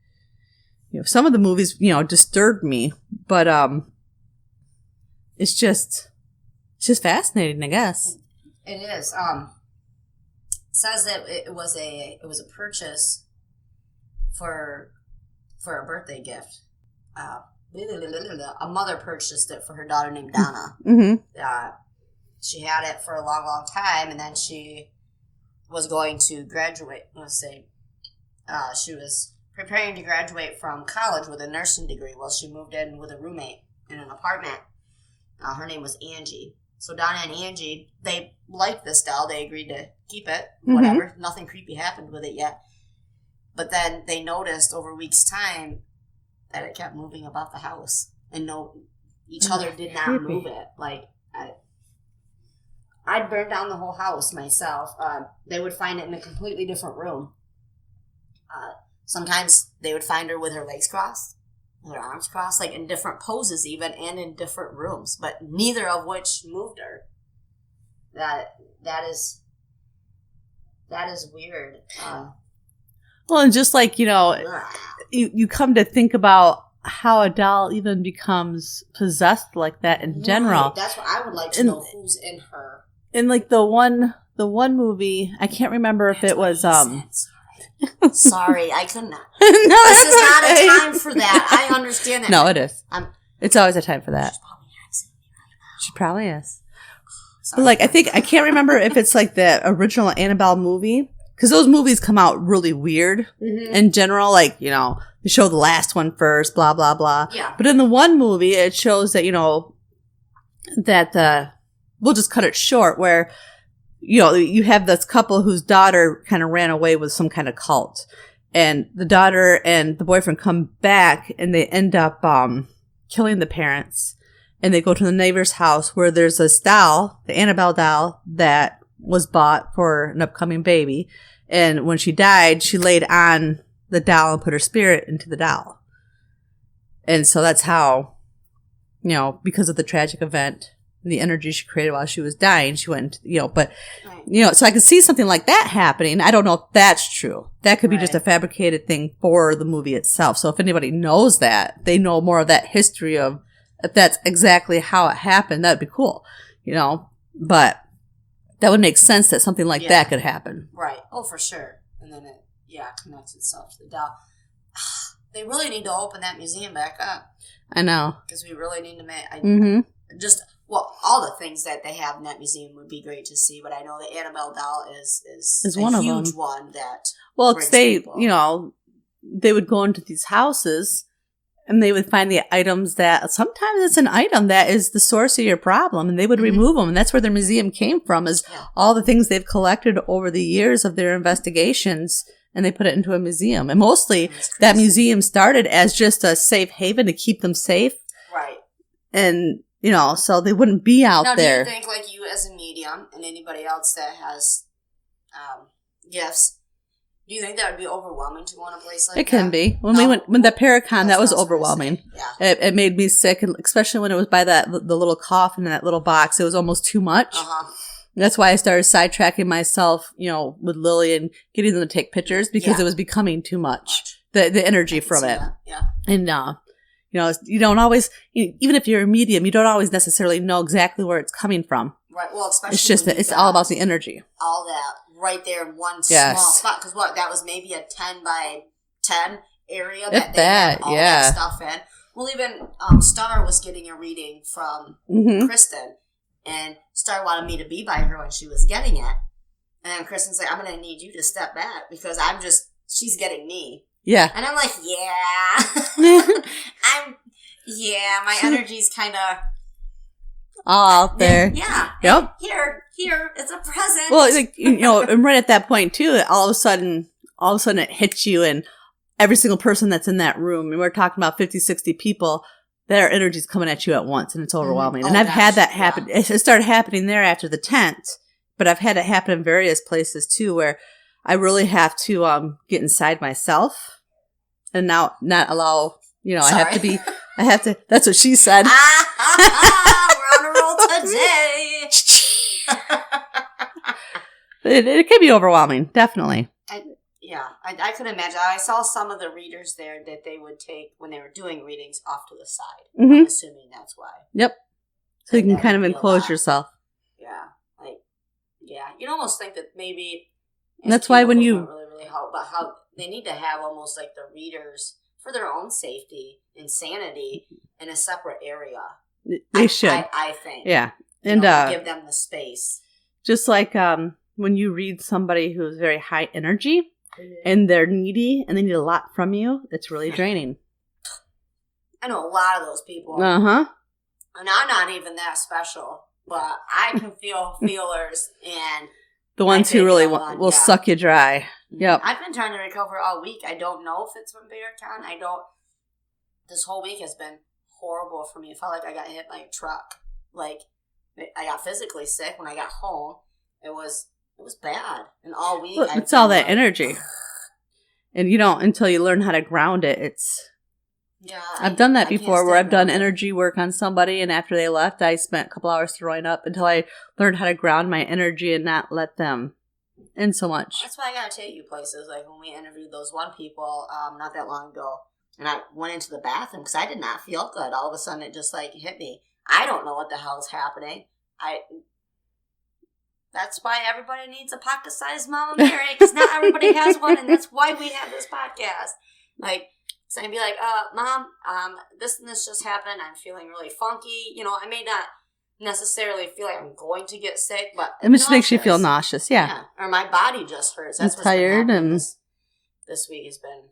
You know, some of the movies, you know, disturbed me, but it's just fascinating, I guess. It is. It says that it was a purchase for a birthday gift. A mother purchased it for her daughter named Donna. She had it for a long, long time, and then she was going to graduate. She was preparing to graduate from college with a nursing degree. Well, she moved in with a roommate in an apartment. Her name was Angie. So Donna and Angie, they liked this doll. They agreed to keep it. Whatever. Nothing creepy happened with it yet. But then they noticed over weeks' time that it kept moving about the house. And each other did not move it. Like, I'd burn down the whole house myself. They would find it in a completely different room. Sometimes they would find her with her legs crossed, with her arms crossed, like in different poses even, and in different rooms, but neither of which moved her. That is weird. Well, and just like, you know, you come to think about how a doll even becomes possessed like that in general. Right. That's what I would like to know, who's in her. And like the one movie, I can't remember if it was Sorry, I could not. This is not a time for that. I understand that. No, it is. It's always a time for that. She probably is. But like, I can't remember if it's like the original Annabelle movie, because those movies come out really weird in general. Like, you know, they show the last one first, blah blah blah. Yeah. But in the one movie, it shows that, you know, that we'll just cut it short, where, you know, you have this couple whose daughter kind of ran away with some kind of cult, and the daughter and the boyfriend come back and they end up killing the parents, and they go to the neighbor's house where there's this doll, the Annabelle doll, that was bought for an upcoming baby, and when she died, she laid on the doll and put her spirit into the doll. And so that's how, you know, because of the tragic event, the energy she created while she was dying, she went into, you know, but, you know, so I could see something like that happening. I don't know if that's true. That could be just a fabricated thing for the movie itself. So if anybody knows that, they know more of that history of, if that's exactly how it happened, that'd be cool, you know, but that would make sense that something like that could happen. Right. Oh, for sure. And then connects itself to the Tao. They really need to open that museum back up. I know. Because we really need to make... all the things that they have in that museum would be great to see, but I know the Annabelle doll is a one of huge them. One that because they would go into these houses and they would find the items that sometimes it's an item that is the source of your problem, and they would remove them, and that's where their museum came from, is all the things they've collected over the years of their investigations, and they put it into a museum. And mostly that museum started as just a safe haven to keep them safe. Right. And, so they wouldn't be out there. Do you think, like you as a medium and anybody else that has gifts, do you think that would be overwhelming to go on a place like that? It can be. When the Paracon, that was overwhelming. Yeah. It made me sick, and especially when it was by the little coffin in that little box. It was almost too much. That's why I started sidetracking myself, with Lily and getting them to take pictures, because it was becoming too much. The energy from it. Yeah. And, you don't always, even if you're a medium, you don't always necessarily know exactly where it's coming from. Right. Well, especially it's just that it's all about the energy. All that right there in one small spot. Because that was maybe a 10 by 10 area that they had all that stuff in. Well, even Star was getting a reading from Kristen. And Star wanted me to be by her when she was getting it. And then Kristen's like, I'm going to need you to step back because she's getting me. Yeah. And I'm like, my energy's kind of all out there. Yeah. Yep. Here, it's a present. Well, and right at that point too, all of a sudden it hits you, and every single person that's in that room, and we're talking about 50, 60 people, their energy's coming at you at once, and it's overwhelming. And I've had that happen. Yeah. It started happening there after the tent, but I've had it happen in various places too, where I really have to get inside myself and now not allow, I have to, that's what she said. We're on a roll today. It can be overwhelming, definitely. I could imagine. I saw some of the readers there that they would take when they were doing readings off to the side. I'm assuming that's why. Yep. So you can kind of enclose yourself. Yeah. You'd almost think that maybe... And that's why when you... really help, but how they need to have almost like the readers, for their own safety and sanity, in a separate area. They should. I think. Yeah. And give them the space. Just like when you read somebody who's very high energy and they're needy and they need a lot from you, it's really draining. I know a lot of those people. Uh-huh. And I'm not even that special, but I can feel feelers, and the ones who really will suck you dry. Yep. I've been trying to recover all week. I don't know if it's from Paracon. This whole week has been horrible for me. It felt like I got hit by a truck. Like, I got physically sick when I got home. It was bad. And all week. Well, it's all that energy. And until you learn how to ground it, it's... Yeah, I've done that before, where I've done energy work on somebody, and after they left, I spent a couple hours throwing up until I learned how to ground my energy and not let them in so much. That's why I gotta take you places. Like when we interviewed those one people not that long ago, and I went into the bathroom because I did not feel good. All of a sudden, it just hit me. I don't know what the hell is happening. That's why everybody needs a pocket-sized Mama Mary, because not everybody has one, and that's why we have this podcast. So I'd be like, Mom, this and this just happened. I'm feeling really funky. I may not necessarily feel like I'm going to get sick, but it just makes you feel nauseous. Yeah. Or my body just hurts. That's what's tired, and this week has been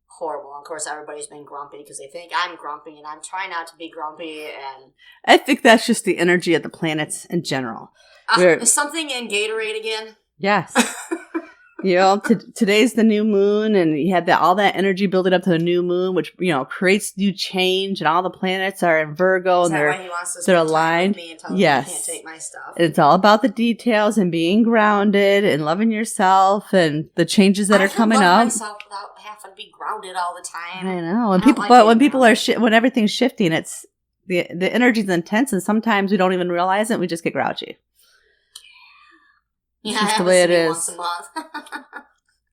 horrible. Of course, everybody's been grumpy because they think I'm grumpy, and I'm trying not to be grumpy. And I think that's just the energy of the planets in general. Is something in Gatorade again? Yes. Today's the new moon, and you had all that energy building up to the new moon, which creates new change, and all the planets are in Virgo, and they're aligned. Yes, I can't take my stuff. It's all about the details and being grounded and loving yourself and the changes that are coming up. I love myself without having to be grounded all the time. I know, when everything's shifting, it's the energy's intense, and sometimes we don't even realize it. We just get grouchy. It's just the way it is. Once a month.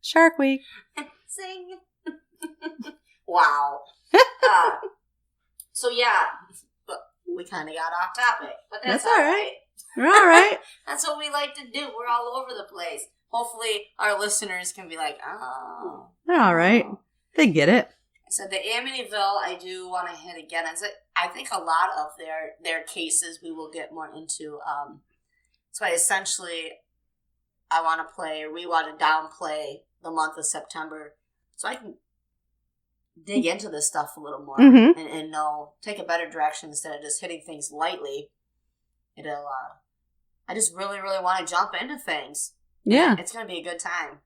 Shark Week. Sing. Wow. So but we kind of got off topic, but that's all right. You're all right. That's what we like to do. We're all over the place. Hopefully, our listeners can be like, oh. They're all right. They get it. So the Amityville, I do want to hit again. I think a lot of their cases we will get more into. So essentially, we want to downplay the month of September so I can dig into this stuff a little more and know, take a better direction instead of just hitting things lightly. I just really, really want to jump into things. Yeah. It's going to be a good time.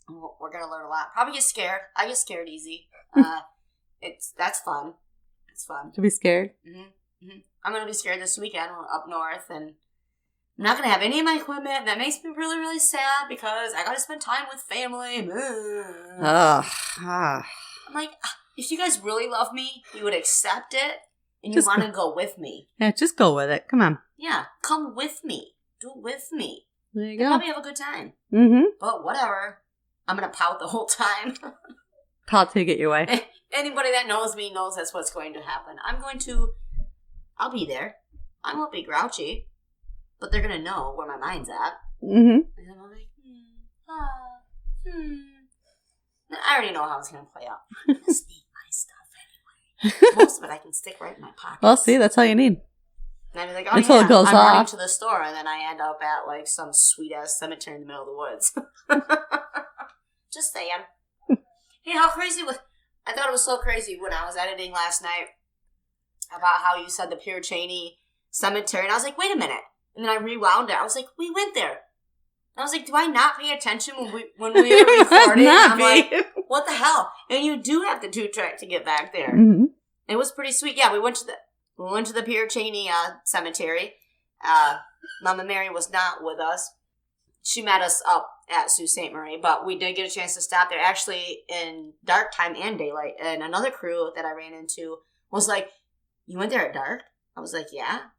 We're going to learn a lot. Probably get scared. I get scared easy. That's fun. It's fun. To be scared? I'm going to be scared this weekend. We're up north, and I'm not going to have any of my equipment. That makes me really, really sad because I got to spend time with family. I'm like, if you guys really love me, you would accept it, and you want to go with me. Yeah, just go with it. Come on. Yeah, come with me. Do it with me. There you go. Probably have a good time. But whatever. I'm going to pout the whole time. Pout till you get your way. Anybody that knows me knows that's what's going to happen. I'll be there. I won't be grouchy. But they're going to know where my mind's at. And I'm like, I already know how it's going to play out. I'm going to sneak my stuff anyway. Most of it I can stick right in my pocket. Well, see, that's all you need. And I'd be like, oh until yeah, it goes I'm off. running to the store, and then I end up at like some sweet-ass cemetery in the middle of the woods. Just saying. Hey, how crazy was... I thought it was so crazy when I was editing last night about how you said the Pierre Cheney Cemetery, and I was like, wait a minute. And then I rewound it. I was like, we went there. And I was like, do I not pay attention when we were recording? I'm like, what the hell? And you do have the 2-track to get back there. It was pretty sweet. Yeah, we went to the Pierre Cheney Cemetery. Mama Mary was not with us. She met us up at Sault Ste. Marie, but we did get a chance to stop there actually in dark time and daylight. And another crew that I ran into was like, you went there at dark? I was like, yeah.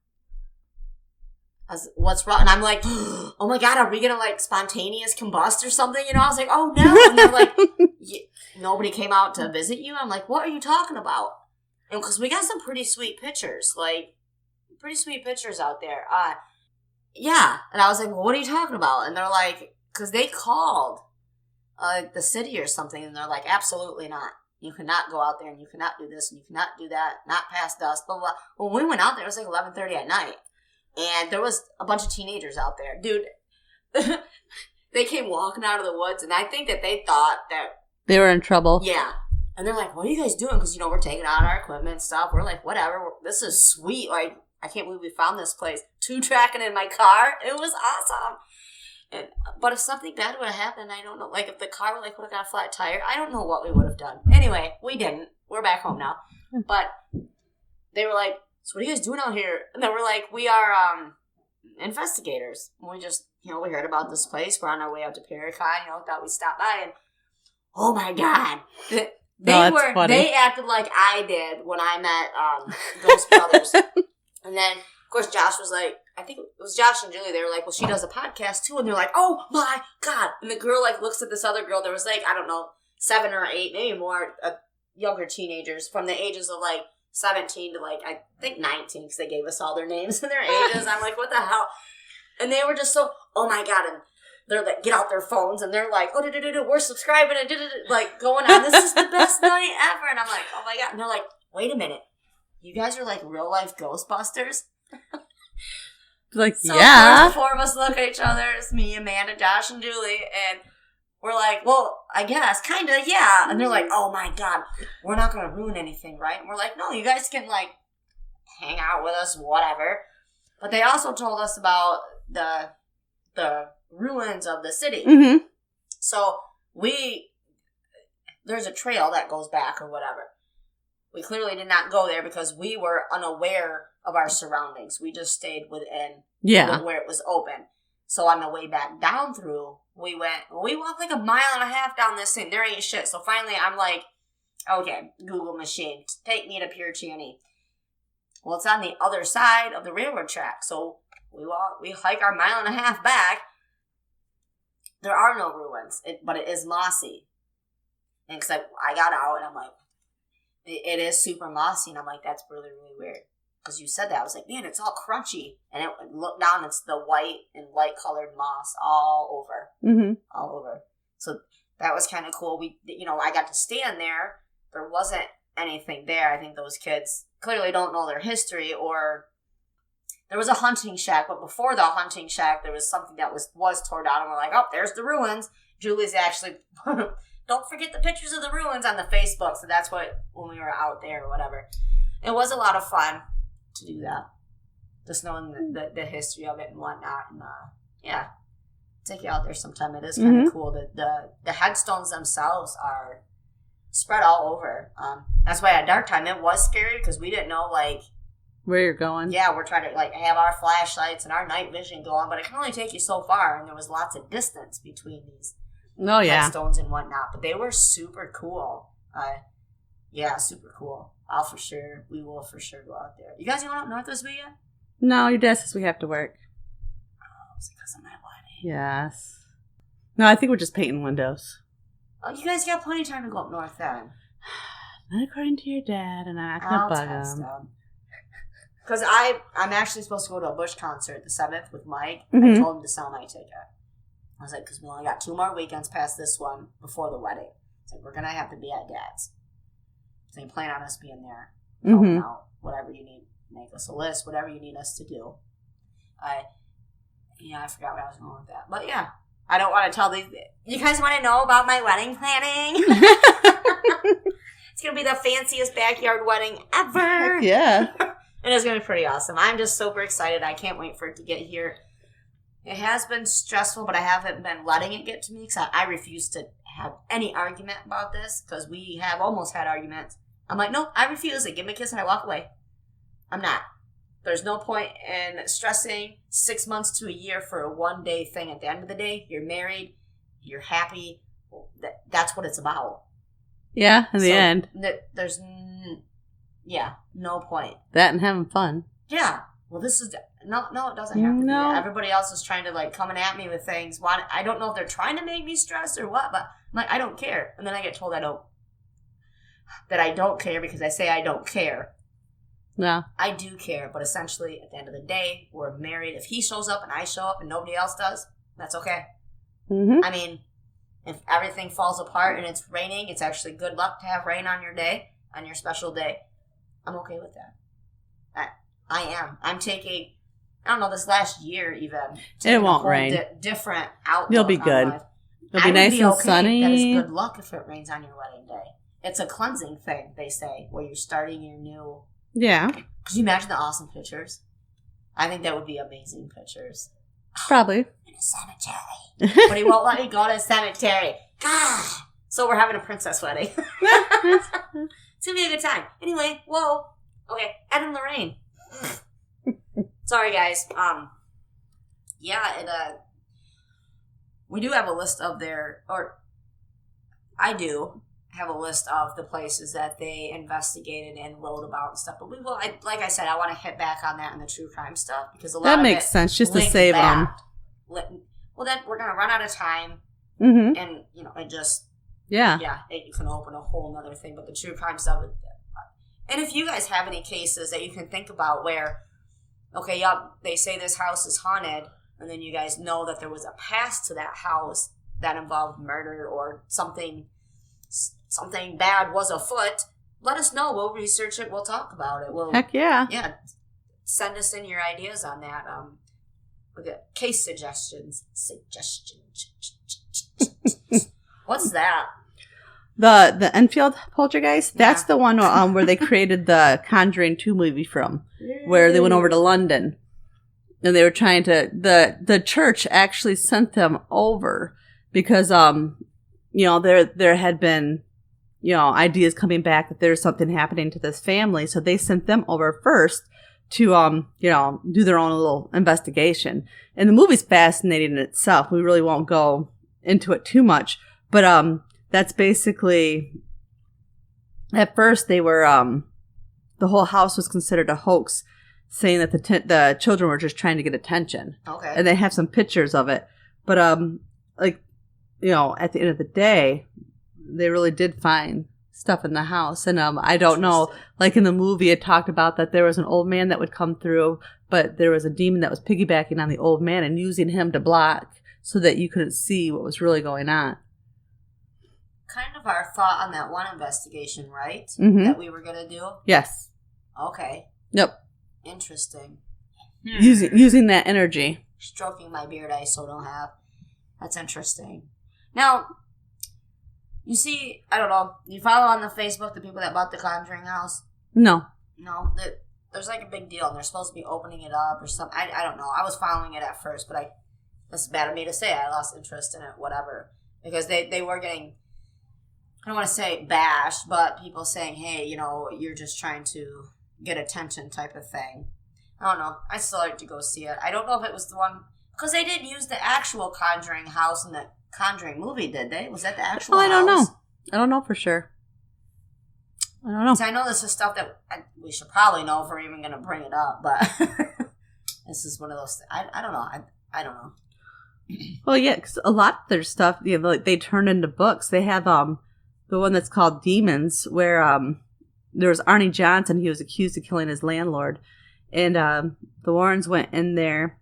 What's wrong? And I'm like, oh my God, are we going to like spontaneous combust or something? You know, I was like, oh no. And they're like, nobody came out to visit you? I'm like, what are you talking about? And because we got some pretty sweet pictures, out there. Yeah. And I was like, well, what are you talking about? And they're like, because they called the city or something, and they're like, absolutely not. You cannot go out there, and you cannot do this, and you cannot do that, not past dusk, blah, blah. When we went out there, it was like 11:30 at night. And there was a bunch of teenagers out there. Dude, they came walking out of the woods, and I think that they thought that... They were in trouble. Yeah. And they're like, what are you guys doing? Because, we're taking out our equipment and stuff. We're like, whatever. This is sweet. Like, I can't believe we found this place. 2-tracking in my car. It was awesome. But if something bad would have happened, I don't know. Like, if the car would have got a flat tire, I don't know what we would have done. Anyway, we didn't. We're back home now. But they were like, so what are you guys doing out here? And then we're like, we are investigators. And we just, we heard about this place. We're on our way out to Paracon, thought we'd stop by. And, oh my God. They acted like I did when I met Ghost Brothers. And then, of course, Josh was like, I think it was Josh and Julie. They were like, well, she does a podcast too. And they're like, oh my God. And the girl looks at this other girl. There was I don't know, 7 or 8, maybe more younger teenagers from the ages of 17 to I think 19, because they gave us all their names and their ages. I'm like, what the hell? And they were just so, oh my God. And they're like, get out their phones, and they're like, oh, we're subscribing, and going on. This is the best night ever. And I'm like, oh my God. And they're like, wait a minute. You guys are real life Ghostbusters? So yeah. The 4 of us look at each other. It's me, Amanda, Josh, and Julie, and we're like, well, I guess, kind of, yeah. And they're like, oh my God, we're not going to ruin anything, right? And we're like, no, you guys can hang out with us, whatever. But they also told us about the ruins of the city. So there's a trail that goes back or whatever. We clearly did not go there because we were unaware of our surroundings. We just stayed within where it was open. So on the way back down through, we walked 1.5 miles down this thing. There ain't shit. So finally I'm like, okay, Google machine, take me to Pierre Cheney. Well, it's on the other side of the railroad track. So we hike our 1.5 miles back. There are no ruins, but it is mossy. And because I got out and I'm like, it is super mossy. And I'm like, that's really, really weird. because you said that, I was like, man, it's all crunchy. And it looked down, it's the white and light colored moss all over. All over. So that was kind of cool. I got to stand there. There wasn't anything there. I think those kids clearly don't know their history, or there was a hunting shack, but before the hunting shack, there was something that was torn down, and we're like, oh, there's the ruins. Julie's actually, don't forget the pictures of the ruins on the Facebook, so that's when we were out there or whatever. It was a lot of fun to do that, just knowing the history of it and whatnot, and yeah, take you out there sometime. It is kind of cool. The headstones themselves are spread all over. That's why at dark time it was scary because we didn't know where you're going. Yeah, we're trying to have our flashlights and our night vision going, but it can only take you so far, and there was lots of distance between these headstones and whatnot. But they were super cool. Yeah, super cool. We will for sure go out there. You guys going up north this weekend? No, your dad says we have to work. Oh, it's because of my wedding. Yes. No, I think we're just painting windows. Oh, you guys got plenty of time to go up north then. Not according to your dad, and I'm not going to bug him. Because I'm actually supposed to go to a Bush concert the 7th with Mike. I told him to sell my ticket. I was like, because we only got 2 more weekends past this one before the wedding. It's like, we're going to have to be at Dad's. So you plan on us being there. Helping out. Whatever you need. Make us a list. Whatever you need us to do. I forgot what I was going with that. But yeah. I don't want to tell these. You guys want to know about my wedding planning? It's going to be the fanciest backyard wedding ever. Heck yeah. It is going to be pretty awesome. I'm just super excited. I can't wait for it to get here. It has been stressful, but I haven't been letting it get to me because I refuse to have any argument about this because we have almost had arguments. I'm like, no, I refuse it. Give me a kiss and I walk away. I'm not. There's no point in stressing 6 months to a year for a one-day thing. At the end of the day, you're married, you're happy. That's what it's about. Yeah, in the end. There's, no point. That and having fun. Yeah. Well, this is, no, it doesn't have to be that. Everybody else is trying to, coming at me with things. I don't know if they're trying to make me stress or what, but I'm like, I don't care. And then I get told that I don't care because I say I don't care. Yeah. I do care, but essentially, at the end of the day, we're married. If he shows up and I show up and nobody else does, that's okay. I mean, if everything falls apart and it's raining, it's actually good luck to have rain on your day, on your special day. I'm okay with that. I am. I'm taking, I don't know, this last year even. It won't rain. Different outlook. You'll be good. It'll be nice and sunny. That is good luck if it rains on your wedding day. It's a cleansing thing, they say, where you're starting your new... Yeah. Could you imagine the awesome pictures? I think that would be amazing pictures. Probably. In a cemetery. But he won't let me go to a cemetery. God. So we're having a princess wedding. It's going to be a good time. Anyway, whoa. Okay, Ed and Lorraine. Sorry, guys. We do have a list of I do have a list of the places that they investigated and wrote about and stuff. But we will, like I said, I want to hit back on that and the true crime stuff because a lot of it makes sense, just to save them. Well, then we're going to run out of time, and it just it can open a whole other thing. But the true crime stuff, and if you guys have any cases that you can think about where, okay, they say this house is haunted, and then you guys know that there was a past to that house that involved murder or something bad was afoot, let us know. We'll research it. We'll talk about it. Heck yeah. Yeah. Send us in your ideas on that. We'll get case suggestions. What's that? The Enfield Poltergeist? That's the one where they created the Conjuring 2 movie from, where they went over to London. And they were trying to... The church actually sent them over because, there had been... ideas coming back that there's something happening to this family. So they sent them over first to, do their own little investigation. And the movie's fascinating in itself. We really won't go into it too much. But that's basically, at first they were, the whole house was considered a hoax, saying that the children were just trying to get attention. Okay. And they have some pictures of it. But, at the end of the day, they really did find stuff in the house. And I don't know, like in the movie, it talked about that there was an old man that would come through, but there was a demon that was piggybacking on the old man and using him to block so that you couldn't see what was really going on. Kind of our thought on that one investigation, right? Mm-hmm. That we were going to do? Yes. Okay. Yep. Interesting. Using that energy. Stroking my beard I so don't have. That's interesting. Now, you see, I don't know, you follow on the Facebook the people that bought the Conjuring house? No. No? There's like a big deal, and they're supposed to be opening it up or something. I don't know. I was following it at first, but that's bad of me to say. I lost interest in it, whatever. Because they were getting, I don't want to say bashed, but people saying, hey, you're just trying to get attention type of thing. I don't know. I still like to go see it. I don't know if it was the one, because they didn't use the actual Conjuring house in the Conjuring movie, did they? Was that the actual house? I don't know. I don't know for sure. I don't know. So I know this is stuff that we should probably know if we're even going to bring it up, but this is one of those things. I don't know. I don't know. Well, yeah, because a lot of their stuff, they turned into books. They have the one that's called Demons, where there was Arnie Johnson. He was accused of killing his landlord. And the Warrens went in there.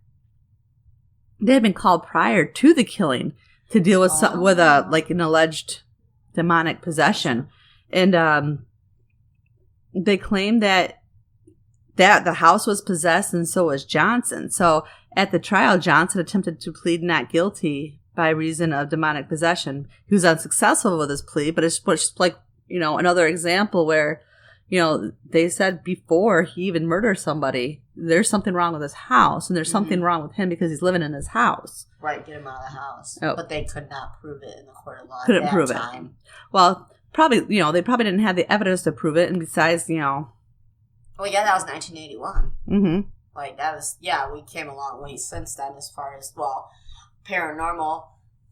They had been called prior to the killing to deal with an alleged demonic possession. And they claimed that the house was possessed, and so was Johnson. So at the trial, Johnson attempted to plead not guilty by reason of demonic possession. He was unsuccessful with his plea, but it's just like, another example where, they said before he even murdered somebody, there's something wrong with his house, and there's something wrong with him because he's living in his house. Right, get him out of the house. Oh. But they could not prove it in the court of law Couldn't at prove that time. it. Well, probably, they probably didn't have the evidence to prove it, and besides, Well, yeah, that was 1981. Mm-hmm. Like, that was, we came a long way since then as far as, paranormal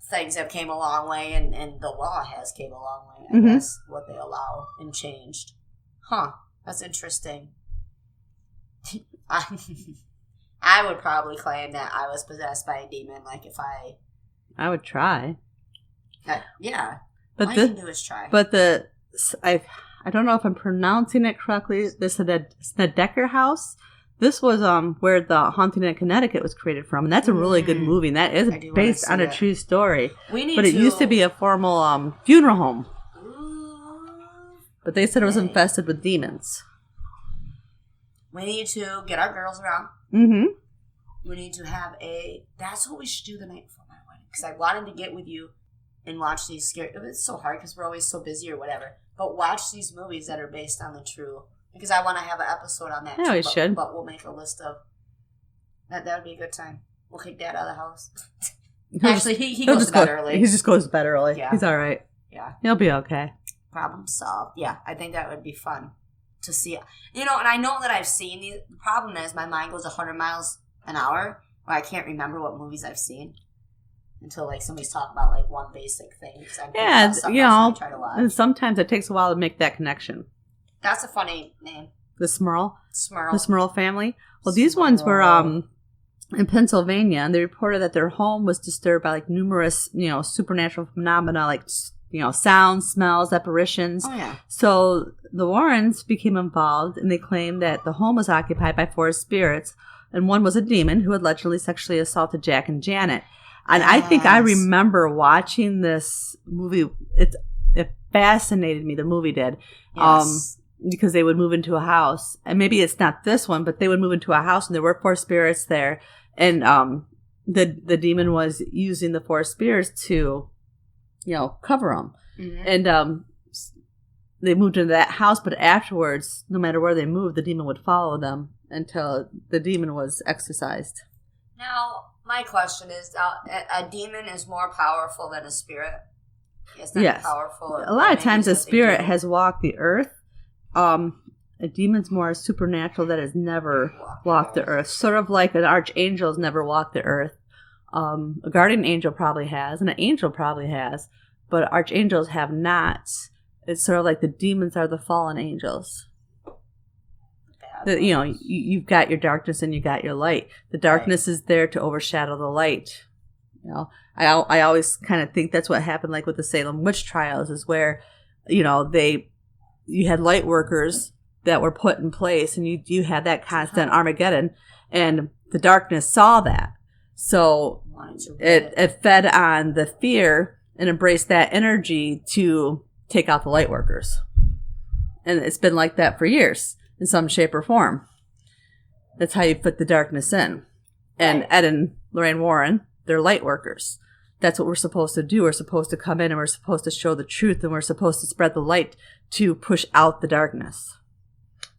things have came a long way, and the law has came a long way, I guess, what they allow and changed. Huh, that's interesting. I would probably claim that I was possessed by a demon, like if I would try. Yeah. But all you can do is try. But I don't know if I'm pronouncing it correctly. This is the Decker House. This was where the Haunting in Connecticut was created from, and that's a really good movie. And that is based on a true story. It used to be a formal funeral home. But they said it was infested with demons. We need to get our girls around. Mm-hmm. We need to have that's what we should do the night before my wedding. Because I wanted to get with you and watch these scary. It's so hard because we're always so busy or whatever. But watch these movies that are based on the true. Because I want to have an episode on that. Yeah, we should. But we'll make a list of that. That would be a good time. We'll kick Dad out of the house. Actually, he goes to bed early. He just goes to bed early. Yeah. He's all right. Yeah. He'll be okay. Problem solved. Yeah, I think that would be fun to see. And I know that I've seen these. The problem is my mind goes 100 miles an hour, where I can't remember what movies I've seen until somebody's talking about one basic thing. Yeah, try to watch. And sometimes it takes a while to make that connection. That's a funny name. The Smurl. The Smurl family. Well, these ones were in Pennsylvania, and they reported that their home was disturbed by numerous, supernatural phenomena sounds, smells, apparitions. Oh, yeah. So the Warrens became involved, and they claimed that the home was occupied by 4 spirits, and one was a demon who allegedly sexually assaulted Jack and Janet. And I think I remember watching this movie. It fascinated me. The movie did. Yes. Because they would move into a house, and maybe it's not this one, but they would move into a house, and there were 4 spirits there, and the demon was using the 4 spirits to cover them. Mm-hmm. And they moved into that house, but afterwards, no matter where they moved, the demon would follow them until the demon was exorcised. Now, my question is, a demon is more powerful than a spirit? Is that powerful? A lot of times a spirit has walked the earth. A demon's more supernatural that has never walked the earth. Sort of like an archangel's never walked the earth. A guardian angel probably has, and an angel probably has, but archangels have not. It's sort of like the demons are the fallen angels. You've got your darkness and you got your light. The darkness is there to overshadow the light. I always kind of think that's what happened, with the Salem witch trials, is where, they you had light workers that were put in place, and you had that constant Armageddon, and the darkness saw that. So it fed on the fear and embraced that energy to take out the light workers. And it's been like that for years in some shape or form. That's how you put the darkness in. And Ed and Lorraine Warren, they're light workers. That's what we're supposed to do. We're supposed to come in and we're supposed to show the truth, and we're supposed to spread the light to push out the darkness.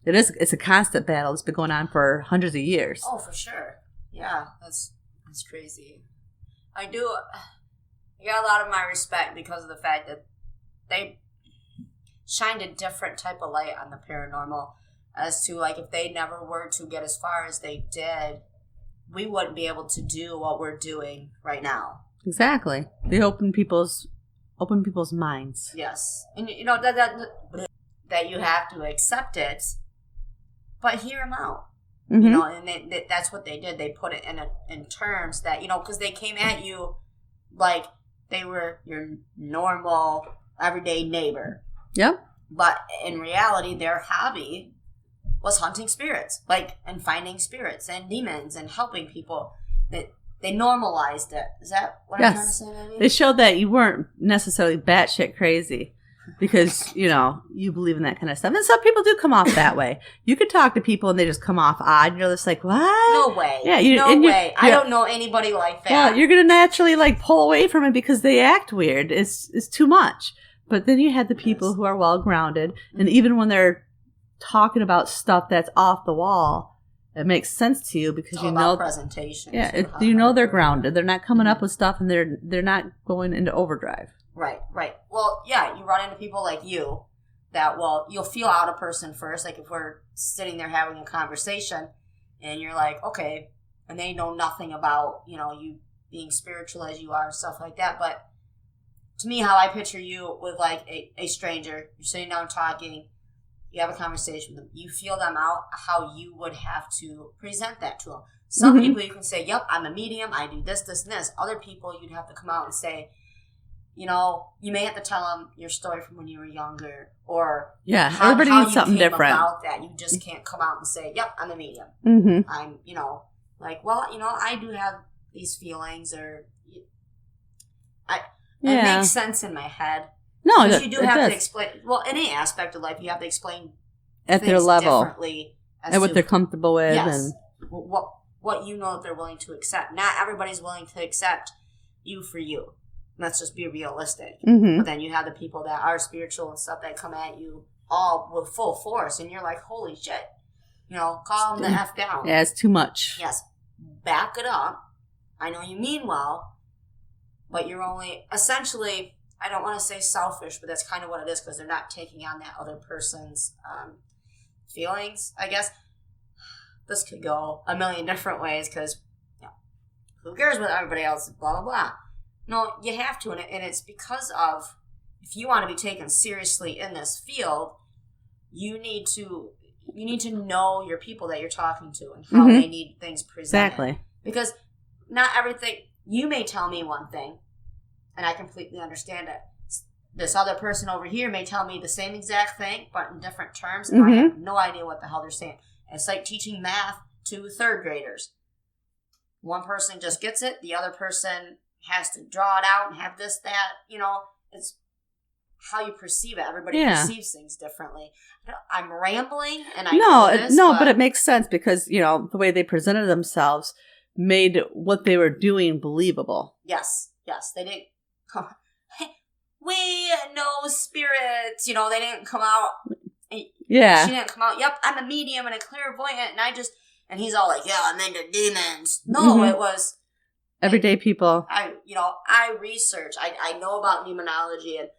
It's a constant battle. It's been going on for hundreds of years. Oh, for sure. Yeah, that's crazy. I got a lot of my respect because of the fact that they shined a different type of light on the paranormal, as to like if they never were to get as far as they did, we wouldn't be able to do what we're doing right now. Exactly. They open people's minds. Yes. And that you have to accept it, but hear them out. Mm-hmm. And that's what they did. They put it in terms that, because they came at you like they were your normal, everyday neighbor. Yep. But in reality, their hobby was hunting spirits, and finding spirits and demons and helping people. They normalized it. Is that what I'm trying to say, maybe? They showed that you weren't necessarily batshit crazy because, you believe in that kind of stuff. And some people do come off that way. You could talk to people and they just come off odd. And you're just like, what? No way. Yeah, no way. I don't know anybody like that. Well, you're going to naturally, pull away from it because they act weird. It's too much. But then you had the people who are well-grounded. And even when they're talking about stuff that's off the wall, it makes sense to you because presentation. Yeah, they're grounded. They're not coming up with stuff, and they're not going into overdrive. Right. Well, yeah, you run into people like you that you'll feel out a person first. Like if we're sitting there having a conversation, and you're like, okay, and they know nothing about you being spiritual as you are and stuff like that. But to me, how I picture you with a stranger, you're sitting down talking. You have a conversation with them. You feel them out how you would have to present that to them. Some people you can say, yep, I'm a medium. I do this, this, and this. Other people you'd have to come out and say, you may have to tell them your story from when you were younger. Or everybody needs something different about that. You just can't come out and say, yep, I'm a medium. Mm-hmm. I'm, I do have these feelings or it makes sense in my head. No, because you do have to explain. Well, any aspect of life, you have to explain at their level differently, and what they're comfortable with, yes, and what that they're willing to accept. Not everybody's willing to accept you for you. Let's just be realistic. Mm-hmm. But then you have the people that are spiritual and stuff that come at you all with full force, and you're like, holy shit, call them the F down. Yeah, it's too much. Yes, back it up. I know you mean well, but you're only essentially. I don't want to say selfish, but that's kind of what it is because they're not taking on that other person's feelings, I guess. This could go a million different ways because, who cares what everybody else, blah, blah, blah. No, you have to, and it's because of, if you want to be taken seriously in this field, you need to know your people that you're talking to and how they need things presented. Exactly. Because not everything, you may tell me one thing, and I completely understand it. This other person over here may tell me the same exact thing, but in different terms, and I have no idea what the hell they're saying. It's like teaching math to third graders. One person just gets it. The other person has to draw it out and have this, that. It's how you perceive it. Everybody perceives things differently. I'm rambling, and I know this, but it makes sense because, the way they presented themselves made what they were doing believable. Yes, they didn't. We know spirits, they didn't come out. Yeah. She didn't come out, yep, I'm a medium and a clairvoyant, and he's all like, yeah, I'm into demons. No, it was. Everyday people. I research, I know about demonology, and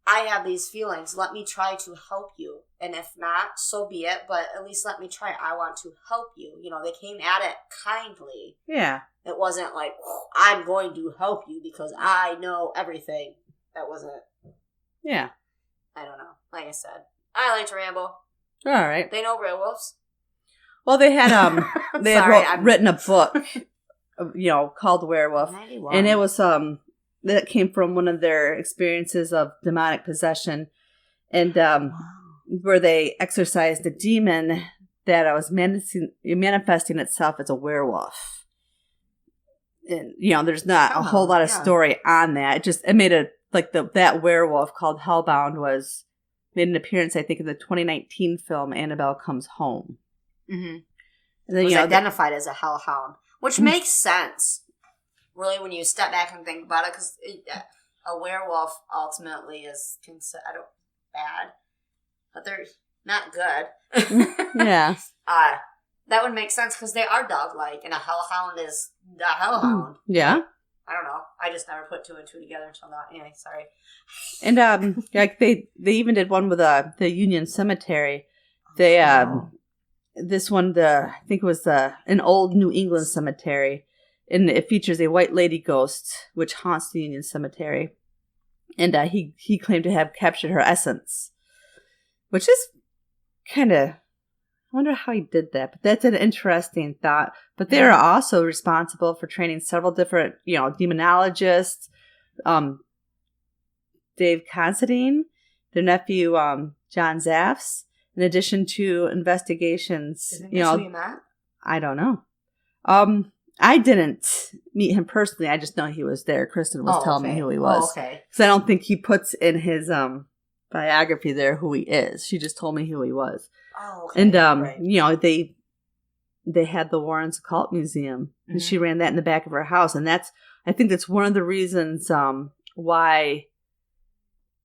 I have these feelings. Let me try to help you. And if not, so be it, but at least let me try. I want to help you. They came at it kindly. Yeah. It wasn't like, I'm going to help you because I know everything. That wasn't it. Yeah. I don't know. Like I said, I like to ramble. All right. They know werewolves. Well, they had written a book, called Werewolf. 91. And it was that came from one of their experiences of demonic possession. and where they exorcised a demon that was manifesting itself as a werewolf. And there's not a whole lot of story on that. It made that werewolf called Hellbound made an appearance, I think, in the 2019 film Annabelle Comes Home. Mm-hmm. And then, it was identified as a hellhound, which makes sense, really, when you step back and think about it, because a werewolf ultimately is considered bad, but they're not good. Yeah. That would make sense because they are dog-like, and a hellhound is the hellhound. Yeah. I don't know. I just never put two and two together until now. Anyway, sorry. And they even did one with the Union Cemetery. They this one I think it was an old New England cemetery, and it features a white lady ghost which haunts the Union Cemetery, and he claimed to have captured her essence, which is kind of. I wonder how he did that, but that's an interesting thought. But they are also responsible for training several different, demonologists. Dave Considine, their nephew, John Zaffs, in addition to investigations. Isn't this who you met? I don't know. I didn't meet him personally. I just know he was there. Kristen was telling me who he was. Okay. Because I don't think he puts in his biography there who he is. She just told me who he was. Oh, okay. And, right. they had the Warrens Occult Museum, and she ran that in the back of her house. And I think that's one of the reasons why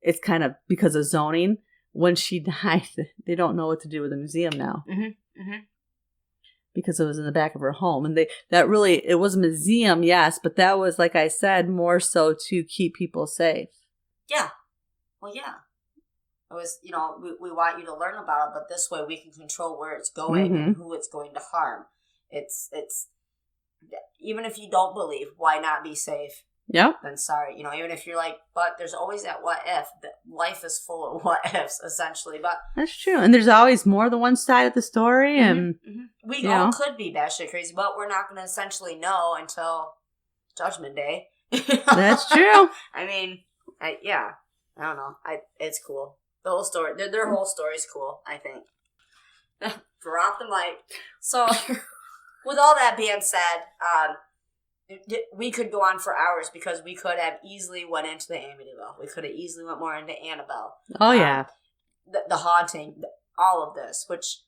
it's kind of because of zoning. When she died, they don't know what to do with the museum now. Mm-hmm. Mm-hmm. Because it was in the back of her home. And it was a museum, yes, but that was, like I said, more so to keep people safe. Yeah. Well, yeah. It was, we want you to learn about it, but this way we can control where it's going and who it's going to harm. It's even if you don't believe, why not be safe? Yeah. Then sorry, even if you're like, but there's always that what if. Life is full of what ifs, essentially. But that's true, and there's always more than one side of the story, and we all could be batshit crazy, but we're not going to essentially know until Judgment Day. That's true. I mean, I don't know. It's cool. The whole story, their whole story is cool, I think. Drop the mic. So, with all that being said, we could go on for hours because we could have easily went into the Amityville. We could have easily went more into Annabelle. Oh, yeah. The haunting, all of this, which,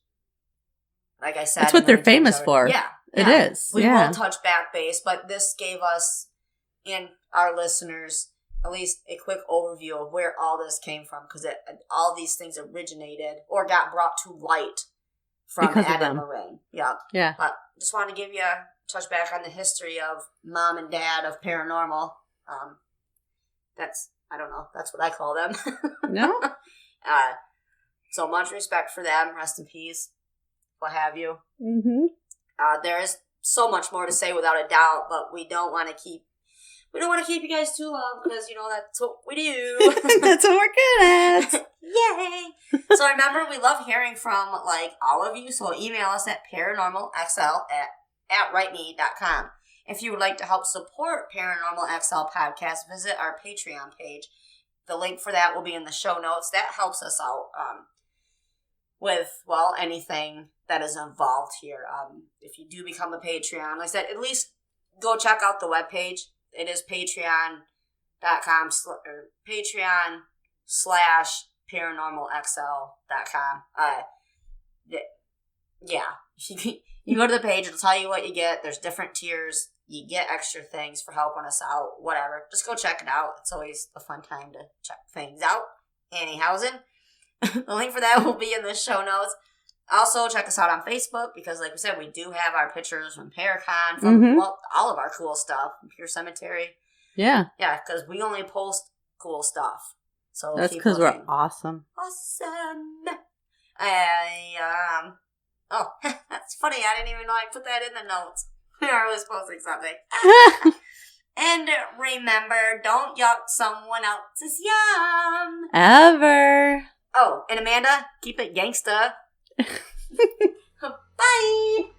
like I said. That's what they're famous for. Yeah. It is. We will touch back base, but this gave us and our listeners at least a quick overview of where all this came from, because all these things originated or got brought to light from Adam and Lorraine. Yeah. Yeah. But just want to give you a touch back on the history of mom and dad of paranormal. I don't know. That's what I call them. No. So much respect for them. Rest in peace. What have you. Mm-hmm. There is so much more to say without a doubt, but we don't want to keep you guys too long because, that's what we do. That's what we're good at. Yay! So remember, we love hearing from, all of you. So email us at paranormalxl@writeme.com. If you would like to help support Paranormal XL Podcast, visit our Patreon page. The link for that will be in the show notes. That helps us out with, anything that is involved here. If you do become a Patreon, like I said, at least go check out the webpage. It is patreon.com or patreon/paranormalxl.com. Yeah. You go to the page, it'll tell you what you get. There's different tiers. You get extra things for helping us out, whatever. Just go check it out. It's always a fun time to check things out. Anniehausen. The link for that will be in the show notes. Also, check us out on Facebook because, like we said, we do have our pictures from Paracon, from all of our cool stuff, from Pure Cemetery. Yeah. Yeah, because we only post cool stuff. So that's because we're awesome. Awesome. That's funny. I didn't even know I put that in the notes. I was posting something. And remember, don't yuck someone else's yum. Ever. Oh, and Amanda, keep it gangsta. Bye.